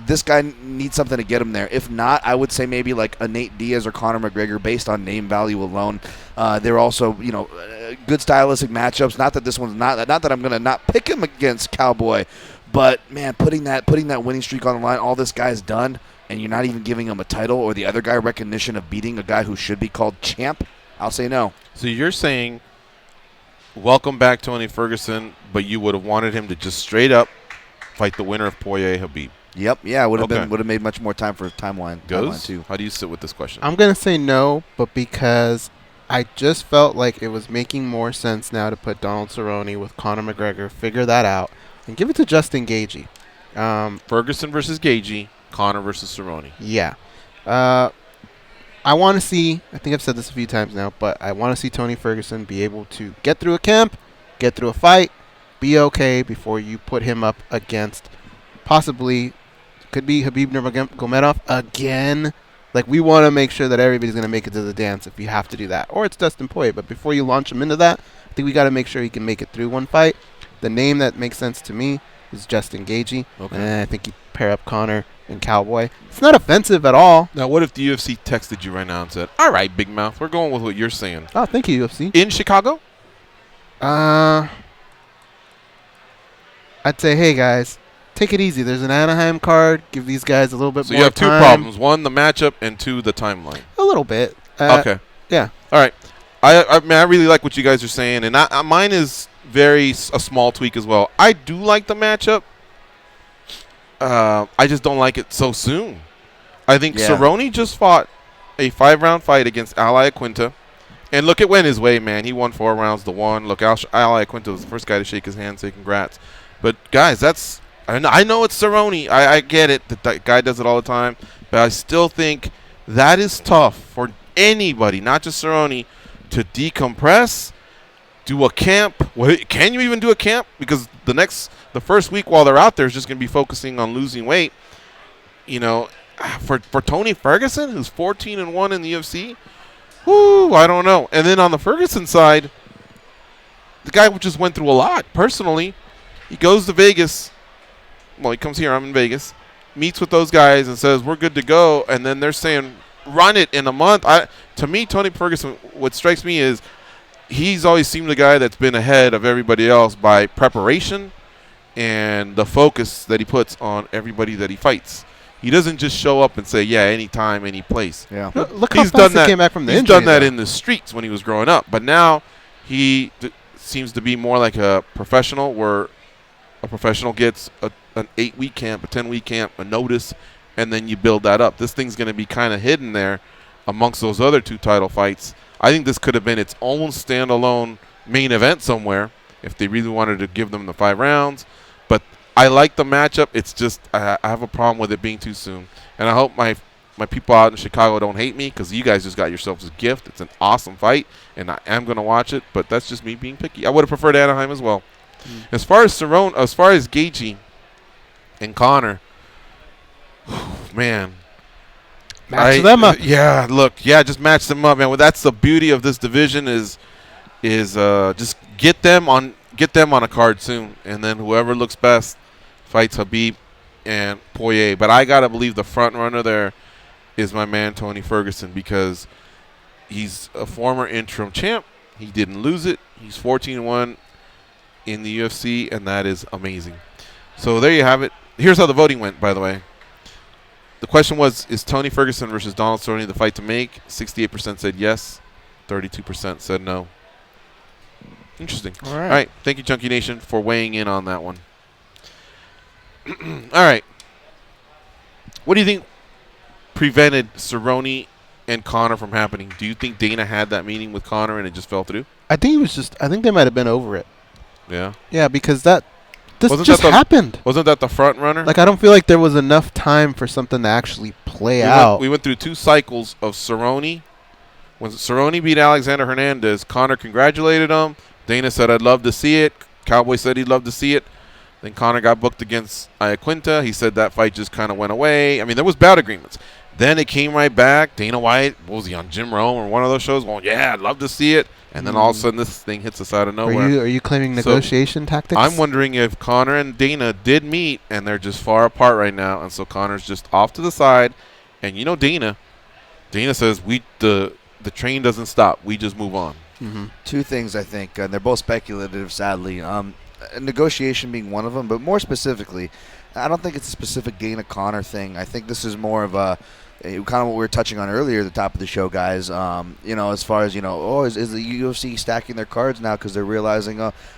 This guy needs something to get him there. If not, I would say maybe like a Nate Diaz or Conor McGregor based on name value alone. They're also, good stylistic matchups. Not that this one's not that I'm going to not pick him against Cowboy. But, man, putting that winning streak on the line, all this guy's done, and you're not even giving him a title or the other guy recognition of beating a guy who should be called champ, I'll say no. So you're saying welcome back Tony Ferguson, but you would have wanted him to just straight up fight the winner of Poirier Khabib. Yep, yeah, would have made much more time for a timeline too. How do you sit with this question? I'm going to say no, but because I just felt like it was making more sense now to put Donald Cerrone with Conor McGregor, figure that out, and give it to Justin Gaethje. Ferguson versus Gaethje, Conor versus Cerrone. Yeah. I want to see, I think I've said this a few times now, but I want to see Tony Ferguson be able to get through a camp, get through a fight, be okay before you put him up against possibly, could be Khabib Nurmagomedov again. Like, we want to make sure that everybody's going to make it to the dance if you have to do that. Or it's Dustin Poirier, but before you launch him into that, I think we got to make sure he can make it through one fight. The name that makes sense to me is Justin Gaethje, and I think you pair up Conor and Cowboy. It's not offensive at all. Now, what if the UFC texted you right now and said, all right, Big Mouth, we're going with what you're saying. Oh, thank you, UFC. In Chicago? I'd say, hey, guys, take it easy. There's an Anaheim card. Give these guys a little bit more time. So you have two problems. One, the matchup, and two, the timeline. A little bit. Okay. Yeah. All right. I mean, I really like what you guys are saying, and mine is a small tweak as well. I do like the matchup. I just don't like it so soon. I think Cerrone just fought a 5-round fight against Ali Aquinta. And look, it went his way, man. He won 4 rounds to 1. Look, Ali Aquinta was the first guy to shake his hand, say congrats. But, guys, I know it's Cerrone. I get it. That guy does it all the time. But I still think that is tough for anybody, not just Cerrone, to decompress, do a camp. Can you even do a camp? Because the first week while they're out there is just going to be focusing on losing weight. For Tony Ferguson, who's 14-1 in the UFC, I don't know. And then on the Ferguson side, the guy just went through a lot personally. He goes to Vegas. Well, he comes here. I'm in Vegas. Meets with those guys and says, we're good to go. And then they're saying, run it in a month. To me, Tony Ferguson, what strikes me is he's always seemed the guy that's been ahead of everybody else by preparation and the focus that he puts on everybody that he fights. He doesn't just show up and say, yeah, anytime, any place. Yeah. Look how fast he came back from the injury. He's done that in the streets when he was growing up. But now he seems to be more like a professional, where a professional gets an 8-week camp, a 10-week camp, a notice, and then you build that up. This thing's going to be kind of hidden there amongst those other 2 title fights. I think this could have been its own standalone main event somewhere if they really wanted to give them the 5 rounds. But I like the matchup. It's just I have a problem with it being too soon. And I hope my people out in Chicago don't hate me, because you guys just got yourselves a gift. It's an awesome fight, and I am going to watch it. But that's just me being picky. I would have preferred Anaheim as well. As far as Gaethje and Conor, man. Match them up. Yeah, look. Yeah, just match them up, man. Well, that's the beauty of this division is just get them on a card soon, and then whoever looks best fights Khabib and Poirier. But I got to believe the front runner there is my man Tony Ferguson, because he's a former interim champ. He didn't lose it. He's 14-1 in the UFC, and that is amazing. So there you have it. Here's how the voting went, by the way. The question was, is Tony Ferguson versus Donald Cerrone the fight to make? 68% said yes. 32% said no. Interesting. All All right. Thank you, Junkie Nation, for weighing in on that one. All right. What do you think prevented Cerrone and Conor from happening? Do you think Dana had that meeting with Conor and it just fell through? I think they might have been over it. Yeah. Yeah, because this just happened. Wasn't that the front runner? Like, I don't feel like there was enough time for something to actually play out. We went through 2 cycles of Cerrone. When Cerrone beat Alexander Hernandez, Conor congratulated him. Dana said, I'd love to see it. Cowboy said he'd love to see it. Then Conor got booked against Iaquinta. He said that fight just kind of went away. I mean, there was bout agreements. Then it came right back. Dana White, what was he on, Jim Rome or one of those shows? Well, yeah, I'd love to see it. And then all of a sudden this thing hits us out of nowhere. Are you claiming negotiation tactics? I'm wondering if Conor and Dana did meet and they're just far apart right now. And so Conor's just off to the side. And you know Dana says the train doesn't stop. We just move on. Mm-hmm. 2 things, I think, and they're both speculative, sadly. Negotiation being one of them, but more specifically, I don't think it's a specific Dana-Conor thing. I think this is more of a kind of what we were touching on earlier at the top of the show, guys. As far as, is the UFC stacking their cards now because they're realizing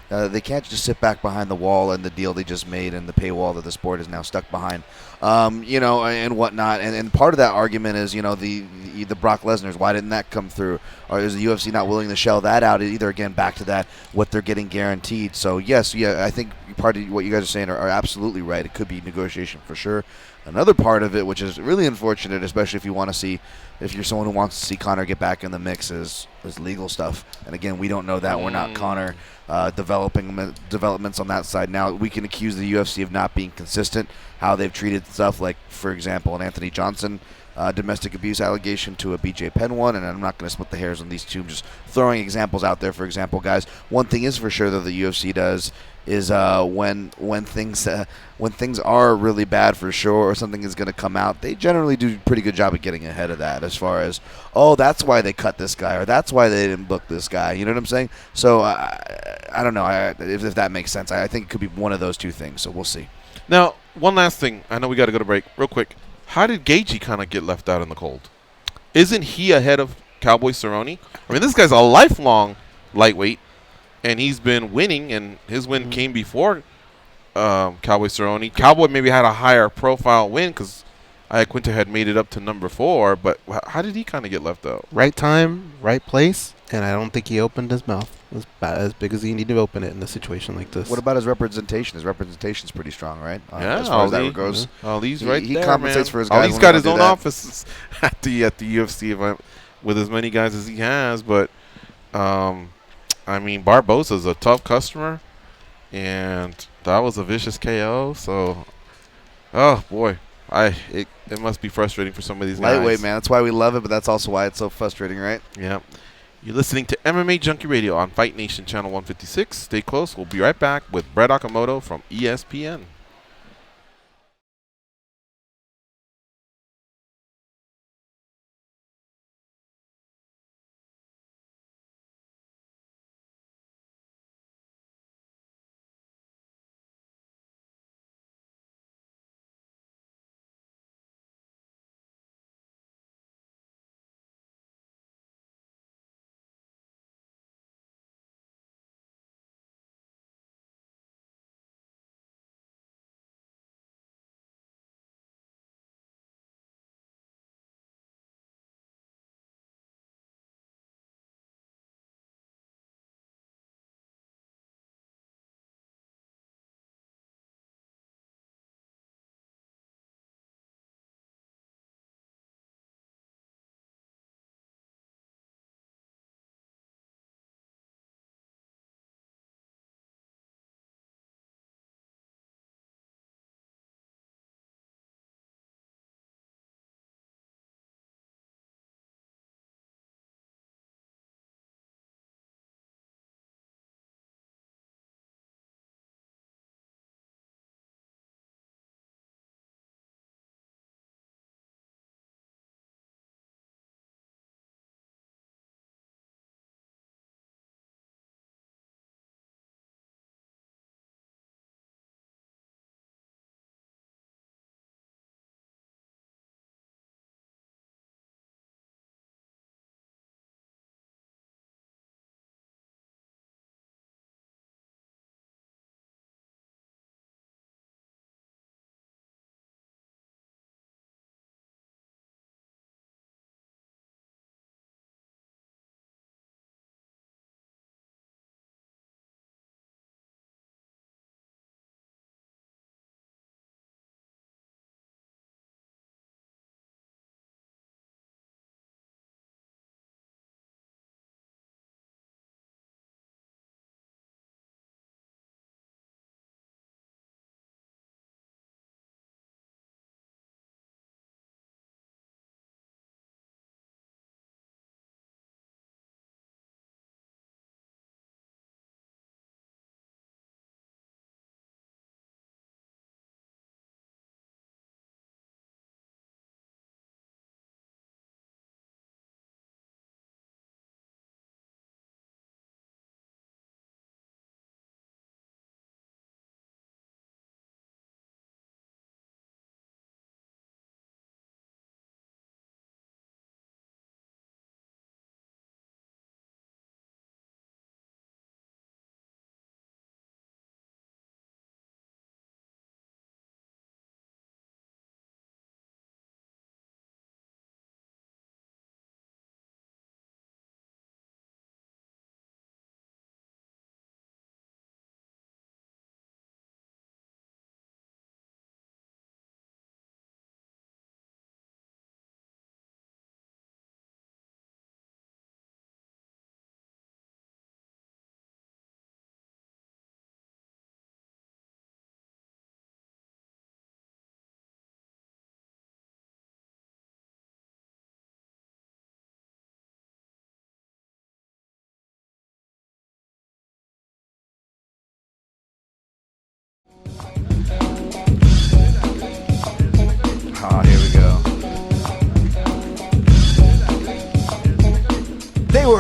they can't just sit back behind the wall and the deal they just made and the paywall that the sport is now stuck behind, and whatnot. And part of that argument is, the Brock Lesnar's. Why didn't that come through? Or is the UFC not willing to shell that out? Either, again, back to that, what they're getting guaranteed. So, yes, I think part of what you guys are saying are absolutely right. It could be negotiation for sure. Another part of it, which is really unfortunate, especially if you're someone who wants to see Conor get back in the mix, is legal stuff. And again, we don't know that. We're not Conor developments on that side. Now, we can accuse the UFC of not being consistent, how they've treated stuff like, for example, an Anthony Johnson domestic abuse allegation to a BJ Penn one, and I'm not going to split the hairs on these 2. I'm just throwing examples out there. For example, guys, one thing is for sure that the UFC does is when things are really bad for sure, or something is going to come out, they generally do a pretty good job of getting ahead of that, as far as, that's why they cut this guy, or that's why they didn't book this guy. You know what I'm saying? So I don't know if that makes sense. I think it could be one of those 2 things. So we'll see. Now, one last thing. I know we got to go to break real quick. How did Gaethje kind of get left out in the cold? Isn't he ahead of Cowboy Cerrone? I mean, this guy's a lifelong lightweight, and he's been winning, and his win came before Cowboy Cerrone. Cowboy maybe had a higher profile win because Iaquinta had made it up to number 4, but how did he kind of get left out? Right time, right place, and I don't think he opened his mouth as big as he needed to open it in a situation like this. What about his representation? His representation's pretty strong, right? Yeah, as far as that goes. He's right he there, compensates man. for his guys. He's got his own office at the UFC event with as many guys as he has, but Barbosa's a tough customer, and that was a vicious KO. So, oh boy, it must be frustrating for some of these guys. Lightweight, man. That's why we love it, but that's also why it's so frustrating, right? Yeah. You're listening to MMA Junkie Radio on Fight Nation Channel 156. Stay close. We'll be right back with Brett Okamoto from ESPN.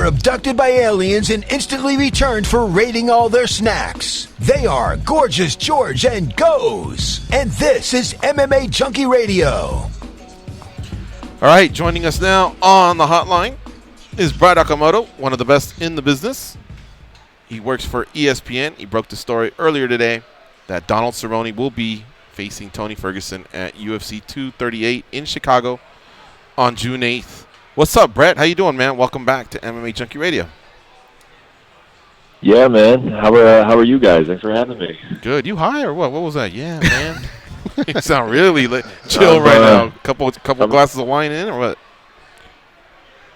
were abducted by aliens and instantly returned for raiding all their snacks. They are Gorgeous George and Goes. And this is MMA Junkie Radio. All right, joining us now on the hotline is Brad Okamoto, one of the best in the business. He works for ESPN. He broke the story earlier today that Donald Cerrone will be facing Tony Ferguson at UFC 238 in Chicago on June 8th. What's up, Brett? How you doing, man? Welcome back to MMA Junkie Radio. Yeah, man. How are you guys? Thanks for having me. Good. You high or what? What was that? Yeah, man. You sound really chill right now. Couple glasses of wine in or what?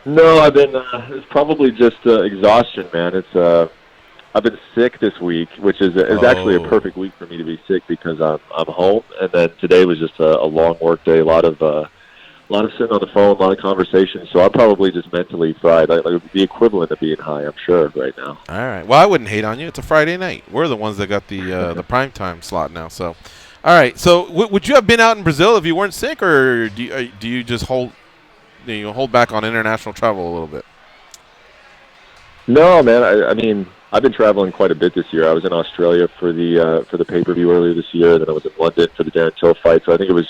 No, I've been. It's probably just exhaustion, man. It's. I've been sick this week, which is actually a perfect week for me to be sick because I'm home, and then today was just a long work day. A lot of sitting on the phone, a lot of conversations. So I'm probably just mentally fried. Like the equivalent of being high, I'm sure, right now. All right. Well, I wouldn't hate on you. It's a Friday night. We're the ones that got the prime time slot now. So, all right. So, would you have been out in Brazil if you weren't sick, or do you just hold back on international travel a little bit? No, man. I mean, I've been traveling quite a bit this year. I was in Australia for the pay-per-view earlier this year. Then I was in London for the Darren Till fight. So I think I would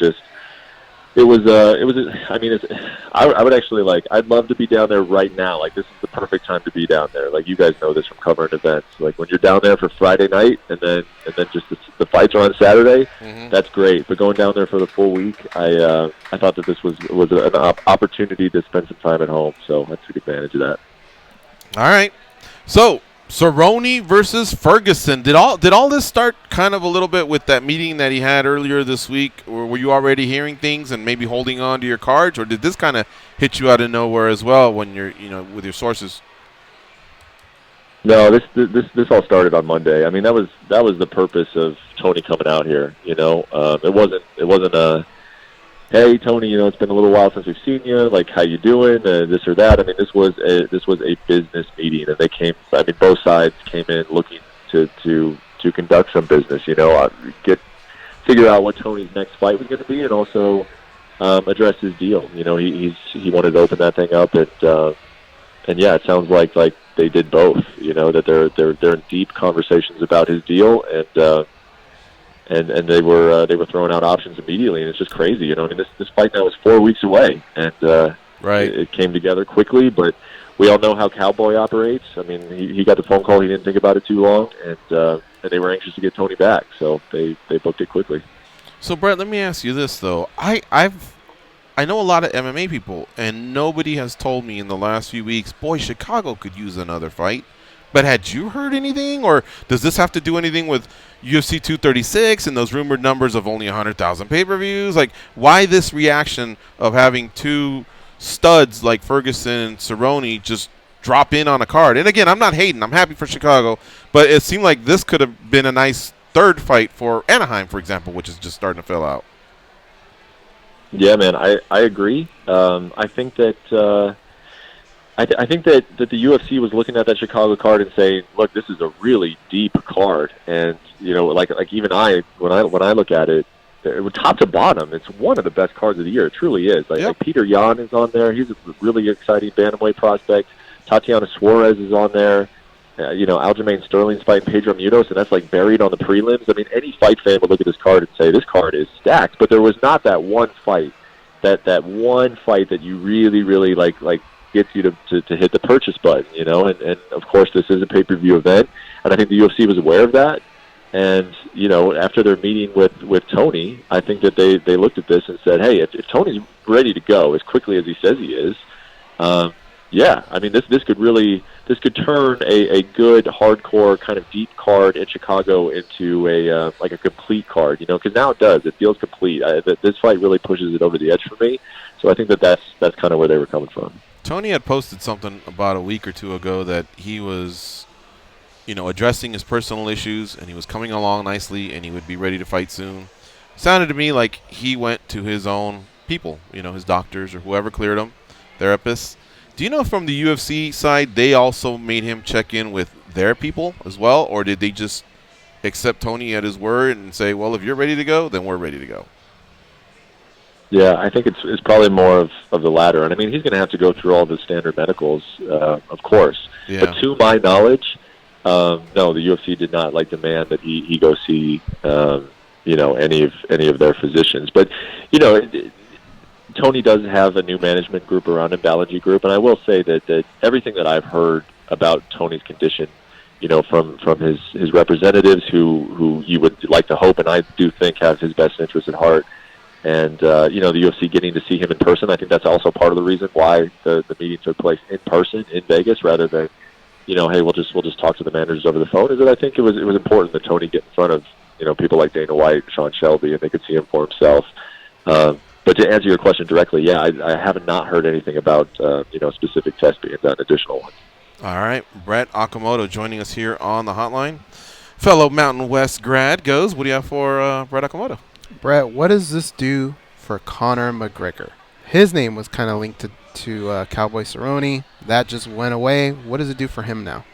actually I'd love to be down there right now. Like, this is the perfect time to be down there. Like, you guys know this from covering events. Like, when you're down there for Friday night and then just the fights are on Saturday, that's great. But going down there for the full week, I thought that this was an opportunity to spend some time at home. So I took advantage of that. All right. So Cerrone versus Ferguson. Did all this start kind of a little bit with that meeting that he had earlier this week? Or were you already hearing things and maybe holding on to your cards, or did this kind of hit you out of nowhere as well when you're with your sources? No, this all started on Monday. I mean, that was the purpose of Tony coming out here. It wasn't a, hey, Tony, it's been a little while since we've seen you. Like, how you doing? This or that. I mean, this was a business meeting, and they came. I mean, both sides came in looking to conduct some business. Figure out what Tony's next fight was going to be, and also address his deal. He wanted to open that thing up, and yeah, it sounds like they did both. That they're in deep conversations about his deal, and they were throwing out options immediately, and it's just crazy. I mean, this fight now is 4 weeks away, and right, it came together quickly. But we all know how Cowboy operates. I mean, he got the phone call, he didn't think about it too long, and they were anxious to get Tony back, so they booked it quickly. So, Brett, let me ask you this though. I know a lot of MMA people, and nobody has told me in the last few weeks, boy, Chicago could use another fight. But had you heard anything, or does this have to do anything with UFC 236 and those rumored numbers of only 100,000 pay-per-views? Like, why this reaction of having two studs like Ferguson and Cerrone just drop in on a card? And again, I'm not hating. I'm happy for Chicago. But it seemed like this could have been a nice third fight for Anaheim, for example, which is just starting to fill out. Yeah, man, I agree. I think that I think that the UFC was looking at that Chicago card and saying, "Look, this is a really deep card," and like even when I look at it, top to bottom, it's one of the best cards of the year. It truly is. Like Peter Yan is on there; he's a really exciting bantamweight prospect. Tatiana Suarez is on there. Aljamain Sterling's fighting Pedro Munoz, and that's like buried on the prelims. I mean, any fight fan would look at this card and say this card is stacked. But there was not that one fight, that one fight that you really like gets you to hit the purchase button, and of course this is a pay-per-view event, and I think the UFC was aware of that. And after their meeting with Tony, I think that they looked at this and said, hey, if Tony's ready to go as quickly as he says he is, yeah, I mean this could turn a good hardcore kind of deep card in Chicago into a complete card, because now it does. It feels complete. This fight really pushes it over the edge for me. So I think that's kind of where they were coming from. Tony had posted something about a week or two ago that he was, addressing his personal issues, and he was coming along nicely, and he would be ready to fight soon. It sounded to me like he went to his own people, his doctors or whoever cleared him, therapists. Do you know from the UFC side they also made him check in with their people as well, or did they just accept Tony at his word and say, well, if you're ready to go, then we're ready to go? Yeah, I think it's probably more of the latter. And I mean, he's going to have to go through all the standard medicals, of course. Yeah. But to my knowledge, no, the UFC did not demand that he go see any of their physicians. But Tony does have a new management group around him, Ballingy Group, and I will say that everything that I've heard about Tony's condition, from his representatives who you would like to hope, and I do think have his best interest at heart. And, the UFC getting to see him in person, I think that's also part of the reason why the meeting took place in person in Vegas rather than, hey, we'll just talk to the managers over the phone, is that I think it was important that Tony get in front of, people like Dana White, Sean Shelby, and they could see him for himself. But to answer your question directly, yeah, I have not heard anything about, specific tests being done, additional ones. All right. Brett Okamoto joining us here on the hotline. Fellow Mountain West grad goes. What do you have for Brett Okamoto? Brett, what does this do for Conor McGregor? His name was kind of linked to Cowboy Cerrone. That just went away. What does it do for him now?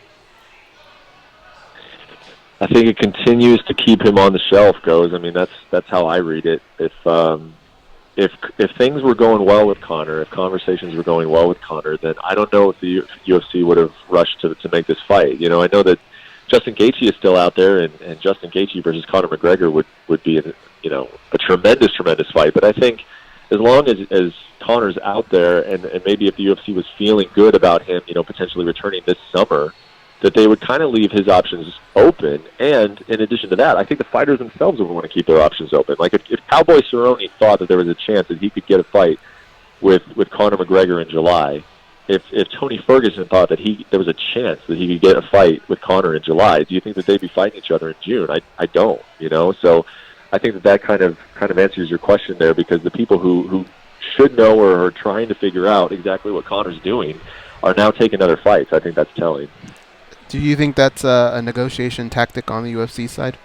I think it continues to keep him on the shelf, goes. I mean, that's how I read it. If things were going well with Conor, if conversations were going well with Conor, then I don't know if the UFC would have rushed to make this fight. I know that Justin Gaethje is still out there, and Justin Gaethje versus Conor McGregor would be a tremendous fight. But I think as long as Conor's out there, and maybe if the UFC was feeling good about him, potentially returning this summer, that they would kind of leave his options open. And in addition to that, I think the fighters themselves would want to keep their options open. Like if Cowboy Cerrone thought that there was a chance that he could get a fight with Conor McGregor in July, if Tony Ferguson thought that there was a chance that he could get a fight with Conor in July, do you think that they'd be fighting each other in June? I don't, So I think that kind of answers your question there, because the people who should know or are trying to figure out exactly what Conor's doing are now taking other fights. I think that's telling. Do you think that's a negotiation tactic on the UFC side?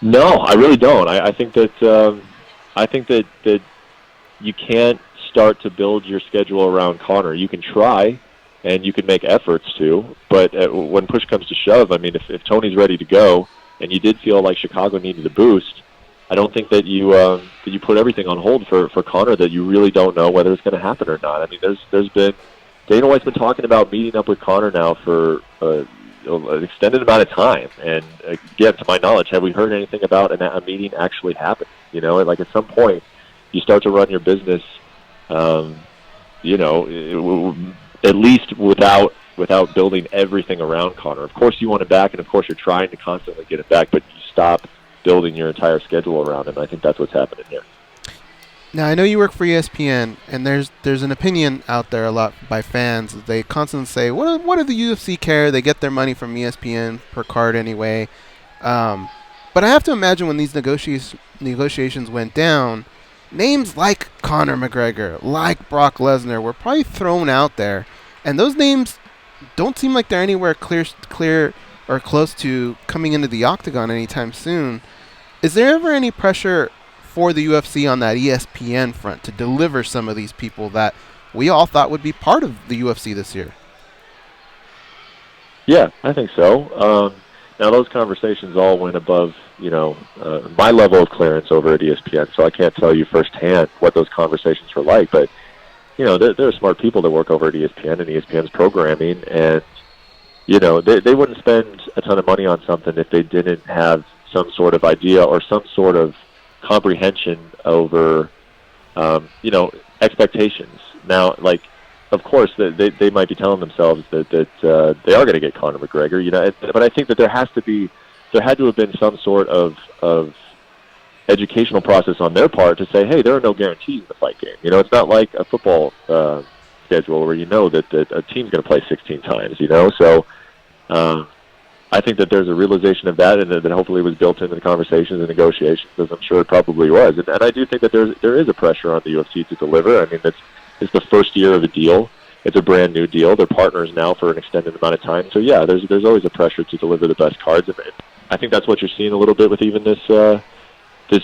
No, I really don't. I think that you can't start to build your schedule around Conor. You can try, and you can make efforts to, but when push comes to shove, I mean, if Tony's ready to go, and you did feel like Chicago needed a boost, I don't think that you put everything on hold for Conor that you really don't know whether it's going to happen or not. I mean, there's been Dana White's been talking about meeting up with Conor now for an extended amount of time, and again, to my knowledge, have we heard anything about a meeting actually happening? At some point, you start to run your business, at least without building everything around Conor. Of course, you want him back, and of course, you're trying to constantly get him back, but you stop building your entire schedule around him. I think that's what's happening here. Now, I know you work for ESPN, and there's an opinion out there a lot by fans. They constantly say, what do the UFC care? They get their money from ESPN per card anyway. But I have to imagine when these negotiations went down, names like Conor McGregor, like Brock Lesnar were probably thrown out there. And those names don't seem like they're anywhere clear or close to coming into the octagon anytime soon. Is there ever any pressure for the UFC on that ESPN front to deliver some of these people that we all thought would be part of the UFC this year? Yeah, I think so. Now, those conversations all went above, my level of clearance over at ESPN, so I can't tell you firsthand what those conversations were like. But, there are smart people that work over at ESPN and ESPN's programming, and, they wouldn't spend a ton of money on something if they didn't have some sort of idea or some sort of comprehension over, expectations. Now, of course, they might be telling themselves that they are going to get Conor McGregor, but I think that there had to have been some sort of educational process on their part to say, hey, there are no guarantees in the fight game. It's not like a football schedule where that a team's going to play 16 times. So I think that there's a realization of that, and that hopefully was built into the conversations and negotiations, as I'm sure it probably was. And I do think that there is a pressure on the UFC to deliver. I mean, it's the first year of a deal. It's a brand new deal. They're partners now for an extended amount of time. So yeah, there's always a pressure to deliver the best cards, and I think that's what you're seeing a little bit with even this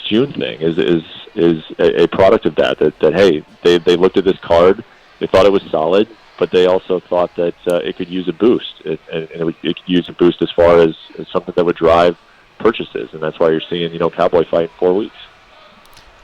June thing is a product of that. That hey, they looked at this card, they thought it was solid, but they also thought that it could use a boost, and it could use a boost as far as something that would drive purchases, and that's why you're seeing, Cowboy fight in 4 weeks.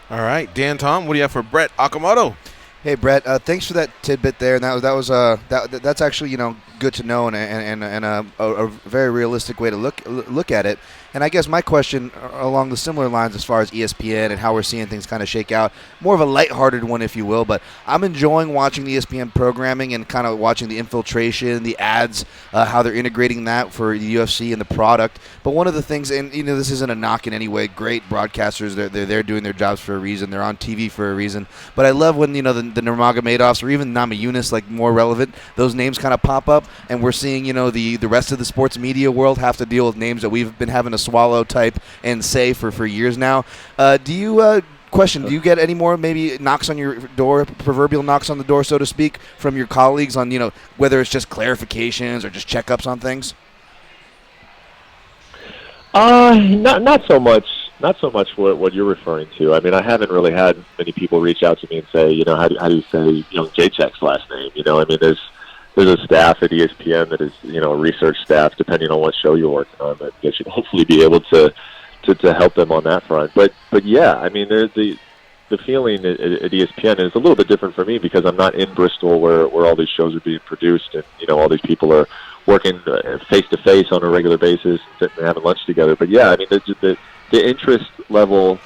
All right, Dan, Tom, what do you have for Brett Okamoto? Hey, Brett, thanks for that tidbit there. And that's actually good to know and a very realistic way to look at it. And I guess my question along the similar lines as far as ESPN and how we're seeing things kind of shake out, more of a lighthearted one, if you will. But I'm enjoying watching the ESPN programming and kind of watching the infiltration, the ads, how they're integrating that for the UFC and the product. But one of the things, and this isn't a knock in any way, great broadcasters, they're doing their jobs for a reason. They're on TV for a reason. But I love when the Nurmagomedovs or even Namajunas, like more relevant, those names kind of pop up, and we're seeing the rest of the sports media world have to deal with names that we've been having to swallow, type, and say for years now. Do you get any more maybe knocks on your door, proverbial knocks on the door, so to speak, from your colleagues on whether it's just clarifications or just checkups on things? Not so much. Not so much what you're referring to. I mean, I haven't really had many people reach out to me and say, how do you say Jacek's last name? I mean, there's a staff at ESPN that is, a research staff, depending on what show you're working on, that they should hopefully be able to help them on that front. But yeah, I mean, there's the feeling at ESPN is a little bit different for me because I'm not in Bristol where all these shows are being produced and, all these people are working face-to-face on a regular basis and sitting and having lunch together. But yeah, I mean, the interest level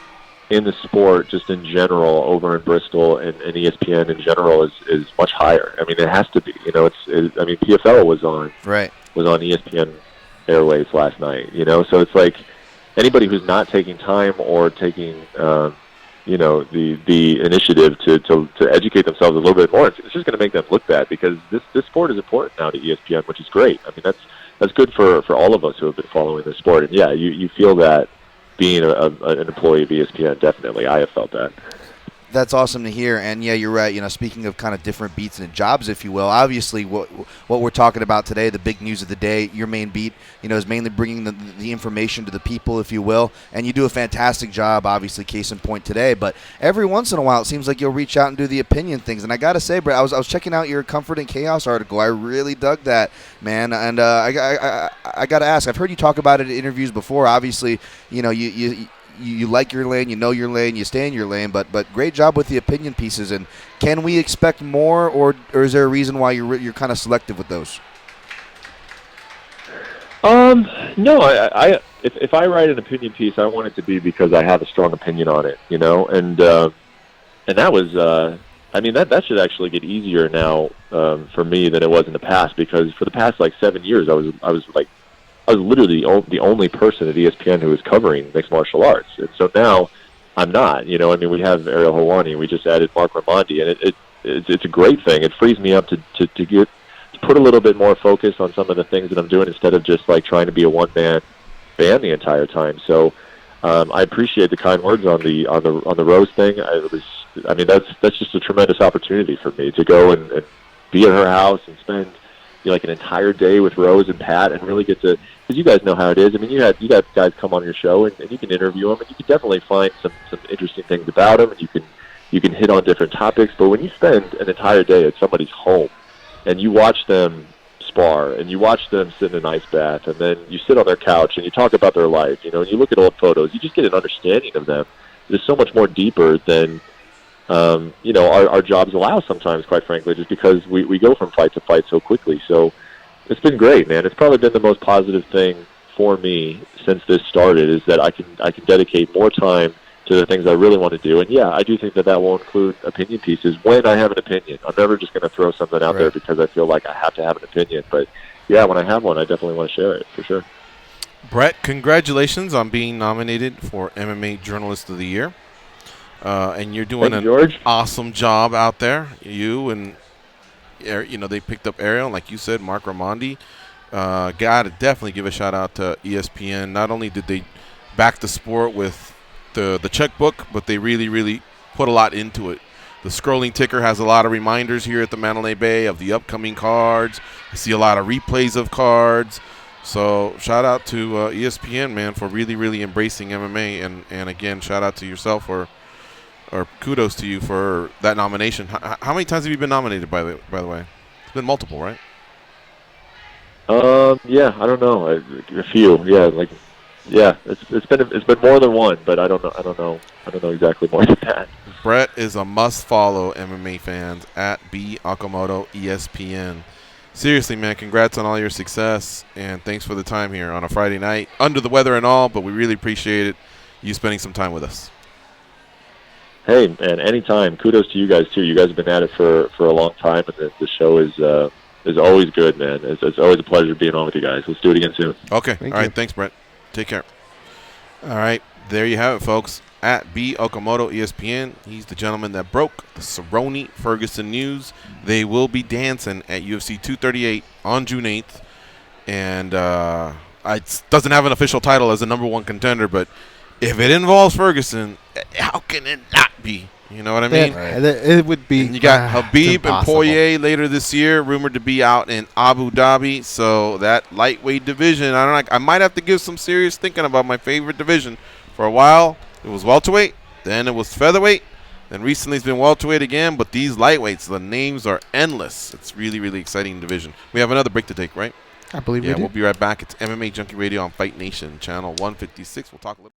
in the sport just in general over in Bristol and ESPN in general is much higher. I mean, it has to be. I mean, PFL was on ESPN airwaves last night. So it's like anybody who's not taking time or taking the initiative to educate themselves a little bit more, it's just going to make them look bad because this sport is important now to ESPN, which is great. I mean, that's good for all of us who have been following the sport. And yeah, you feel that being an employee of ESPN, definitely. I have felt that. That's awesome to hear. And yeah, you're right. Speaking of kind of different beats and jobs, if you will, obviously what we're talking about today, the big news of the day, your main beat, is mainly bringing the information to the people, if you will. And you do a fantastic job, obviously, case in point today. But every once in a while, it seems like you'll reach out and do the opinion things. And I got to say, Brett, I was checking out your Comfort and Chaos article. I really dug that, man. And I got to ask, I've heard you talk about it in interviews before. Obviously, you like your lane, your lane, you stay in your lane, but great job with the opinion pieces. And can we expect more, or is there a reason why you're kind of selective with those? No, if I write an opinion piece, I want it to be because I have a strong opinion on it, and that was, I mean, that should actually get easier now for me than it was in the past, because for the past 7 years, I was literally the only person at ESPN who was covering mixed martial arts. And so now I'm not. I mean, we have Ariel Helwani. We just added Mark Raimondi, and it's a great thing. It frees me up to put a little bit more focus on some of the things that I'm doing instead of just trying to be a one-man band the entire time. So I appreciate the kind words on the Rose thing. I mean, that's just a tremendous opportunity for me to go and be at her house and spend an entire day with Rose and Pat and really get to, because you guys know how it is. I mean, you got guys come on your show and you can interview them and you can definitely find some interesting things about them and you can hit on different topics. But when you spend an entire day at somebody's home and you watch them spar and you watch them sit in an ice bath and then you sit on their couch and you talk about their life, and you look at old photos, you just get an understanding of them. It's so much more deeper than our jobs allow sometimes, quite frankly, just because we go from fight to fight so quickly. So it's been great, man. It's probably been the most positive thing for me since this started, is that I can dedicate more time to the things I really want to do. And yeah, I do think that will include opinion pieces when I have an opinion. I'm never just going to throw something out there because I feel like I have to have an opinion. But yeah, when I have one, I definitely want to share it, for sure. Brett, congratulations on being nominated for MMA Journalist of the Year. And you're doing an awesome job out there. You and they picked up Ariel, and like you said, Mark Raimondi. Gotta definitely give a shout out to ESPN. Not only did they back the sport with the checkbook, but they really, really put a lot into it. The scrolling ticker has a lot of reminders here at the Mandalay Bay of the upcoming cards. I see a lot of replays of cards. So shout out to ESPN, man, for really, really embracing MMA. And again, shout out to yourself or kudos to you for that nomination. How many times have you been nominated, by the way? It's been multiple, right? Yeah, I don't know. A few. Yeah, Yeah, it's been more than one, but I don't know exactly more than that. Brett is a must-follow, MMA fans, at Okamoto ESPN. Seriously, man, congrats on all your success, and thanks for the time here on a Friday night. Under the weather and all, but we really appreciate it, you spending some time with us. Hey, man, anytime. Kudos to you guys, too. You guys have been at it for a long time, and the show is always good, man. It's always a pleasure being on with you guys. Let's do it again soon. Okay. All right. Thanks, Brett. Take care. All right. There you have it, folks. At Okamoto ESPN. He's the gentleman that broke the Cerrone Ferguson news. They will be dancing at UFC 238 on June 8th. And it doesn't have an official title as a number one contender, but if it involves Ferguson, how can it not be? You know what I mean? It would be. And you got Habib and Poirier later this year, rumored to be out in Abu Dhabi. So that lightweight division, I might have to give some serious thinking about my favorite division. For a while, it was welterweight, then it was featherweight, then recently it's been welterweight again. But these lightweights, the names are endless. It's really, really exciting division. We have another break to take, right? I believe we do. We'll be right back. It's MMA Junkie Radio on Fight Nation, channel 156. We'll talk a little.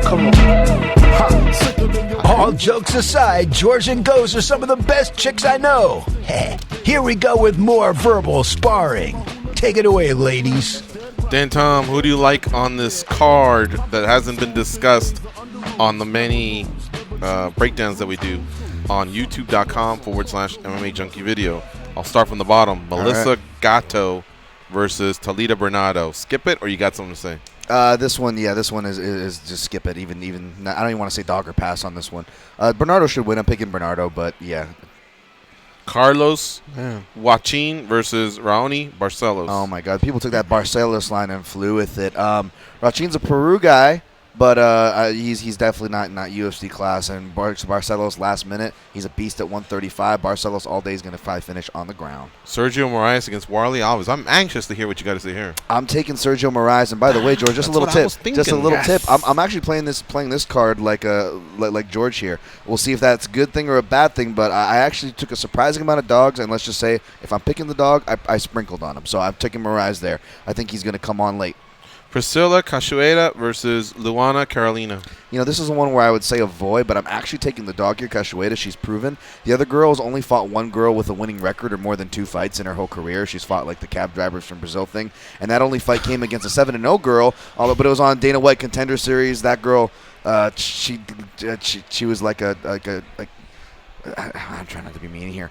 Come on. All jokes aside, George and Goze are some of the best chicks I know. Here we go with more verbal sparring. Take it away, ladies. Dan Tom, who do you like on this card that hasn't been discussed on the many breakdowns that we do on youtube.com/MMA Junkie video. I'll start from the bottom. Melissa Gatto versus Talita Bernardo. Skip it, or you got something to say? This one is just skip it. Even I don't even want to say dog or pass on this one. Bernardo should win. I'm picking Bernardo, but yeah. Carlos Joaquin versus Raoni Barcelos. Oh my God! People took that Barcelos line and flew with it. Joaquin's a Peru guy, but he's definitely not UFC class. And Barcelos last minute, he's a beast at 135. Barcelos all day is going to probably finish on the ground. Sergio Moraes against Warley Alves. I'm anxious to hear what you got to say here. I'm taking Sergio Moraes, and by the way, George, just a little tip. Just a little tip. I'm actually playing this card like George here. We'll see if that's a good thing or a bad thing. But I actually took a surprising amount of dogs, and let's just say if I'm picking the dog, I sprinkled on him. So I'm taking Moraes there. I think he's going to come on late. Priscilla Cachoeira versus Luana Carolina. You know, this is the one where I would say avoid, but I'm actually taking the dog here, Cachoeira. She's proven. The other girl has only fought one girl with a winning record or more than 2 fights in her whole career. She's fought like the cab drivers from Brazil thing, and that only fight came against a 7-0 girl, but it was on Dana White Contender Series. That girl, she was like I'm trying not to be mean here.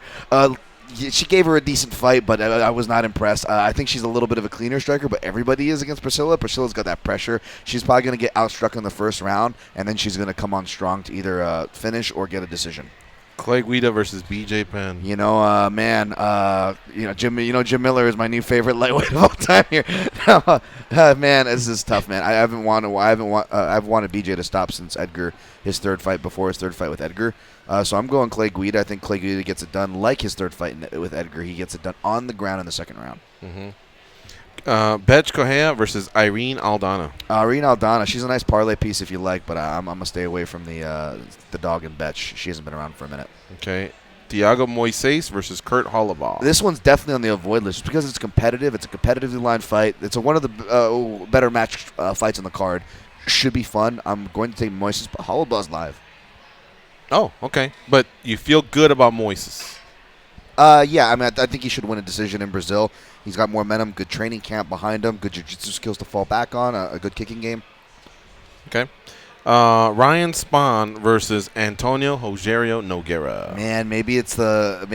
She gave her a decent fight, but I was not impressed. I think she's a little bit of a cleaner striker, but everybody is against Priscilla. Priscilla's got that pressure. She's probably going to get outstruck in the first round, and then she's going to come on strong to either finish or get a decision. Clay Guida versus BJ Penn. Jim Miller is my new favorite lightweight of all time here. Man, this is tough, man. I've wanted BJ to stop since Edgar, his third fight before his third fight with Edgar. So I'm going Clay Guida. I think Clay Guida gets it done like his third fight with Edgar. He gets it done on the ground in the second round. Mm-hmm. Betch Correa versus Irene Aldana. Irene Aldana, she's a nice parlay piece if you like, but I'm going to stay away from the dog and Betch. She hasn't been around for a minute. Okay. Thiago Moises versus Kurt Holloway. This one's definitely on the avoid list because it's competitive. It's a competitively lined fight. It's one of the better match fights on the card. Should be fun. I'm going to take Moises, but Holloway's live. Oh, okay. But you feel good about Moises? Yeah, I mean, I think he should win a decision in Brazil. He's got more momentum, good training camp behind him, good jiu-jitsu skills to fall back on, a good kicking game. Okay. Ryan Spahn versus Antonio Rogerio Nogueira. Man, maybe it's the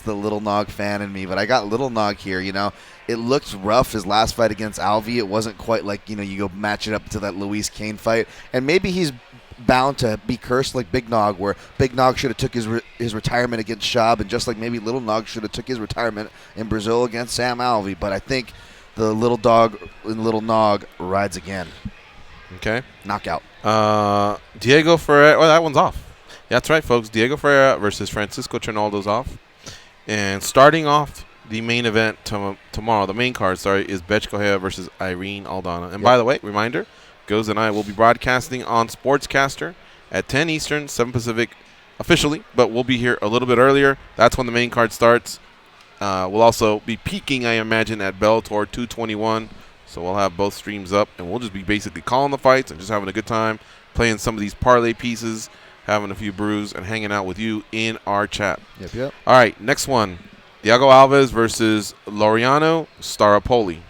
Little Nog fan in me, but I got Little Nog here. You know, it looked rough his last fight against Alvey. It wasn't quite like you go match it up to that Luis Kane fight, and maybe he's bound to be cursed like Big Nog, where Big Nog should have took his retirement against Shab, and just like maybe Little Nog should have took his retirement in Brazil against Sam Alvey. But I think the little dog in Little Nog rides again. Okay. Knockout. Diego Ferreira. Oh, that one's off. Yeah, that's right, folks. Diego Ferreira versus Francisco Trinaldo's off. And starting off the main event tomorrow, the main card, is Betch Correa versus Irene Aldana. And by the way, reminder, Goes and I will be broadcasting on Sportscaster at 10 Eastern, 7 Pacific officially, but we'll be here a little bit earlier. That's when the main card starts. We'll also be peaking, I imagine, at Bellator 221. So we'll have both streams up, and we'll just be basically calling the fights and just having a good time, playing some of these parlay pieces, having a few brews, and hanging out with you in our chat. Yep. All right, next one. Thiago Alves versus Laureano Staropoli.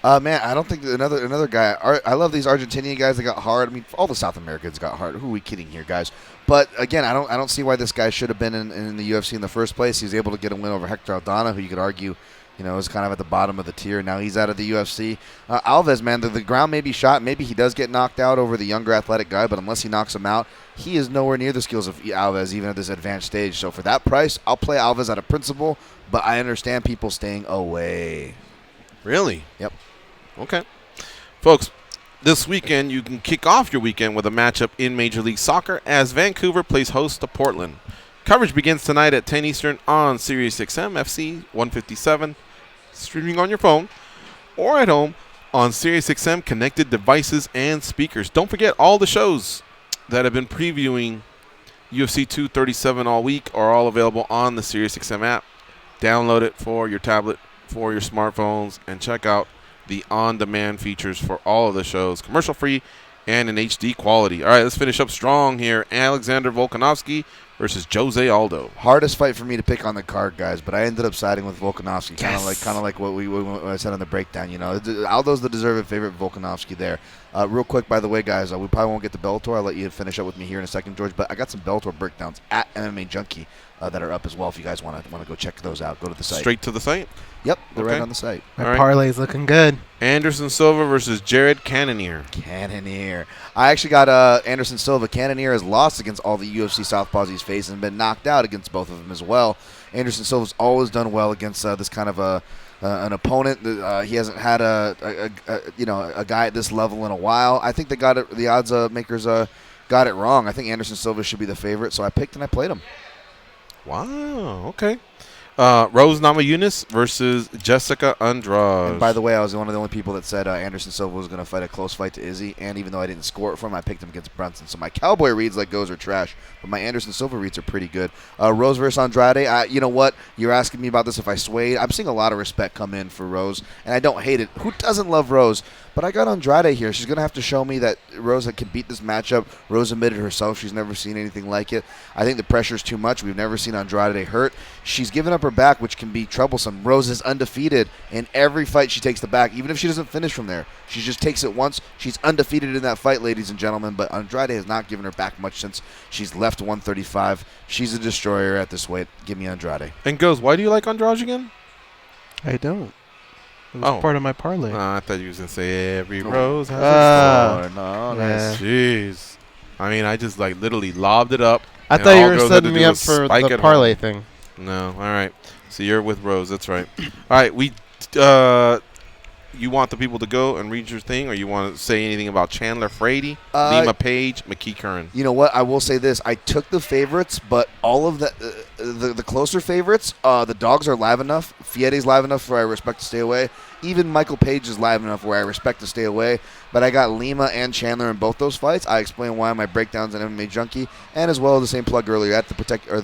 Man, I don't think another guy. I love these Argentinian guys that got hard. I mean, all the South Americans got hard. Who are we kidding here, guys? But again, I don't see why this guy should have been in the UFC in the first place. He's able to get a win over Hector Aldana, who you could argue, is kind of at the bottom of the tier. Now he's out of the UFC. Alves, man, the ground may be shot. Maybe he does get knocked out over the younger athletic guy, but unless he knocks him out, he is nowhere near the skills of Alves, even at this advanced stage. So for that price, I'll play Alves out of principle, but I understand people staying away. Really? Yep. Okay. Folks, this weekend you can kick off your weekend with a matchup in Major League Soccer as Vancouver plays host to Portland. Coverage begins tonight at 10 Eastern on SiriusXM FC 157, streaming on your phone or at home on SiriusXM connected devices and speakers. Don't forget all the shows that have been previewing UFC 237 all week are all available on the SiriusXM app. Download it for your tablet, for your smartphones, and check out the on-demand features for all of the shows, commercial-free and in HD quality. All right, let's finish up strong here. Alexander Volkanovski versus Jose Aldo. Hardest fight for me to pick on the card, guys, but I ended up siding with Volkanovski. Kind of like what I said on the breakdown. Aldo's the deserved favorite. Volkanovski there. Real quick, by the way, guys, we probably won't get to Bellator. I'll let you finish up with me here in a second, George. But I got some Bellator breakdowns at MMA Junkie that are up as well. If you guys want to go check those out, go to the site. Straight to the site. Yep, they're right on the site. My parlay's looking good. Anderson Silva versus Jared Cannonier. I actually got Anderson Silva. Cannonier has lost against all the UFC southpaws he's faced and been knocked out against both of them as well. Anderson Silva's always done well against this kind of an opponent. He hasn't had a guy at this level in a while. I think the odds makers got it wrong. I think Anderson Silva should be the favorite, so I picked and I played him. Wow. Okay. Rose Namajunas versus Jessica Andrade. And by the way, I was one of the only people that said Anderson Silva was going to fight a close fight to Izzy, and even though I didn't score it for him, I picked him against Brunson. So my Cowboy reads like goes are trash, but my Anderson Silva reads are pretty good. Rose versus Andrade, you know what? You're asking me about this if I swayed. I'm seeing a lot of respect come in for Rose, and I don't hate it. Who doesn't love Rose? But I got Andrade here. She's going to have to show me that Rose can beat this matchup. Rose admitted herself she's never seen anything like it. I think the pressure's too much. We've never seen Andrade hurt. She's given up her back, which can be troublesome. Rose is undefeated in every fight she takes the back, even if she doesn't finish from there. She just takes it once. She's undefeated in that fight, ladies and gentlemen, but Andrade has not given her back much since she's left 135. She's a destroyer at this weight. Give me Andrade. And Goes, why do you like Andrade again? I don't. It was part of my parlay. I thought you was going to say every rose has a thorn. No, nice. Jeez. I mean, I just literally lobbed it up. I thought you were setting me up for the parlay thing. No. All right. So you're with Rose. That's right. All right. You want the people to go and read your thing, or you want to say anything about Chandler Frady, Lima Page, McKee Curran? You know what? I will say this. I took the favorites, but all of the closer favorites, the dogs are live enough. Fiede's live enough where I respect to stay away. Even Michael Page is live enough where I respect to stay away. But I got Lima and Chandler in both those fights. I explain why in my breakdowns on MMA Junkie, and as well as the same plug earlier at the Protect Your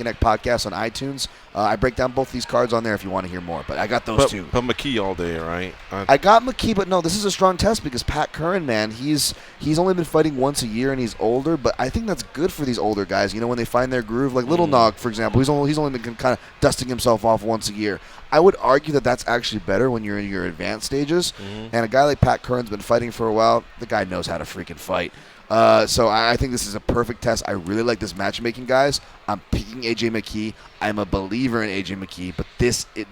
Neck podcast on iTunes. I break down both these cards on there if you want to hear more. But I got those two. But McKee all day, right? I got McKee, but no, this is a strong test because Pat Curran, man, he's only been fighting once a year and he's older. But I think that's good for these older guys. When they find their groove, like Little Nog, for example, he's only been kind of dusting himself off once a year. I would argue that that's actually better when you're in your advanced stages. And a guy like Pat Curran's been fighting for a while. The guy knows how to freaking fight. So I think this is a perfect test. I really like this matchmaking, guys. I'm picking AJ McKee. I'm a believer in AJ McKee, but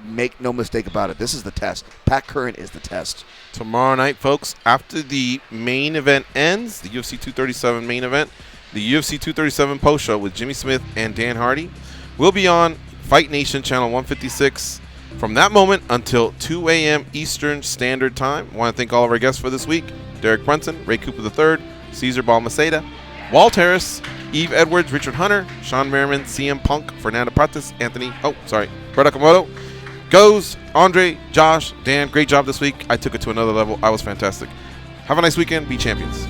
make no mistake about it. This is the test. Pat Curran is the test. Tomorrow night, folks, after the main event ends, the UFC 237 main event, the UFC 237 post show with Jimmy Smith and Dan Hardy will be on Fight Nation channel 156 from that moment until 2 a.m. Eastern Standard Time. I want to thank all of our guests for this week: Derek Brunson, Ray Cooper III, Cesar Balmaceda, Walt Harris, Eve Edwards, Richard Hunter, Sean Merriman, CM Punk, Fernanda Prates, Brett Okamoto, Goes, Andre, Josh, Dan. Great job this week. I took it to another level. I was fantastic. Have a nice weekend. Be champions.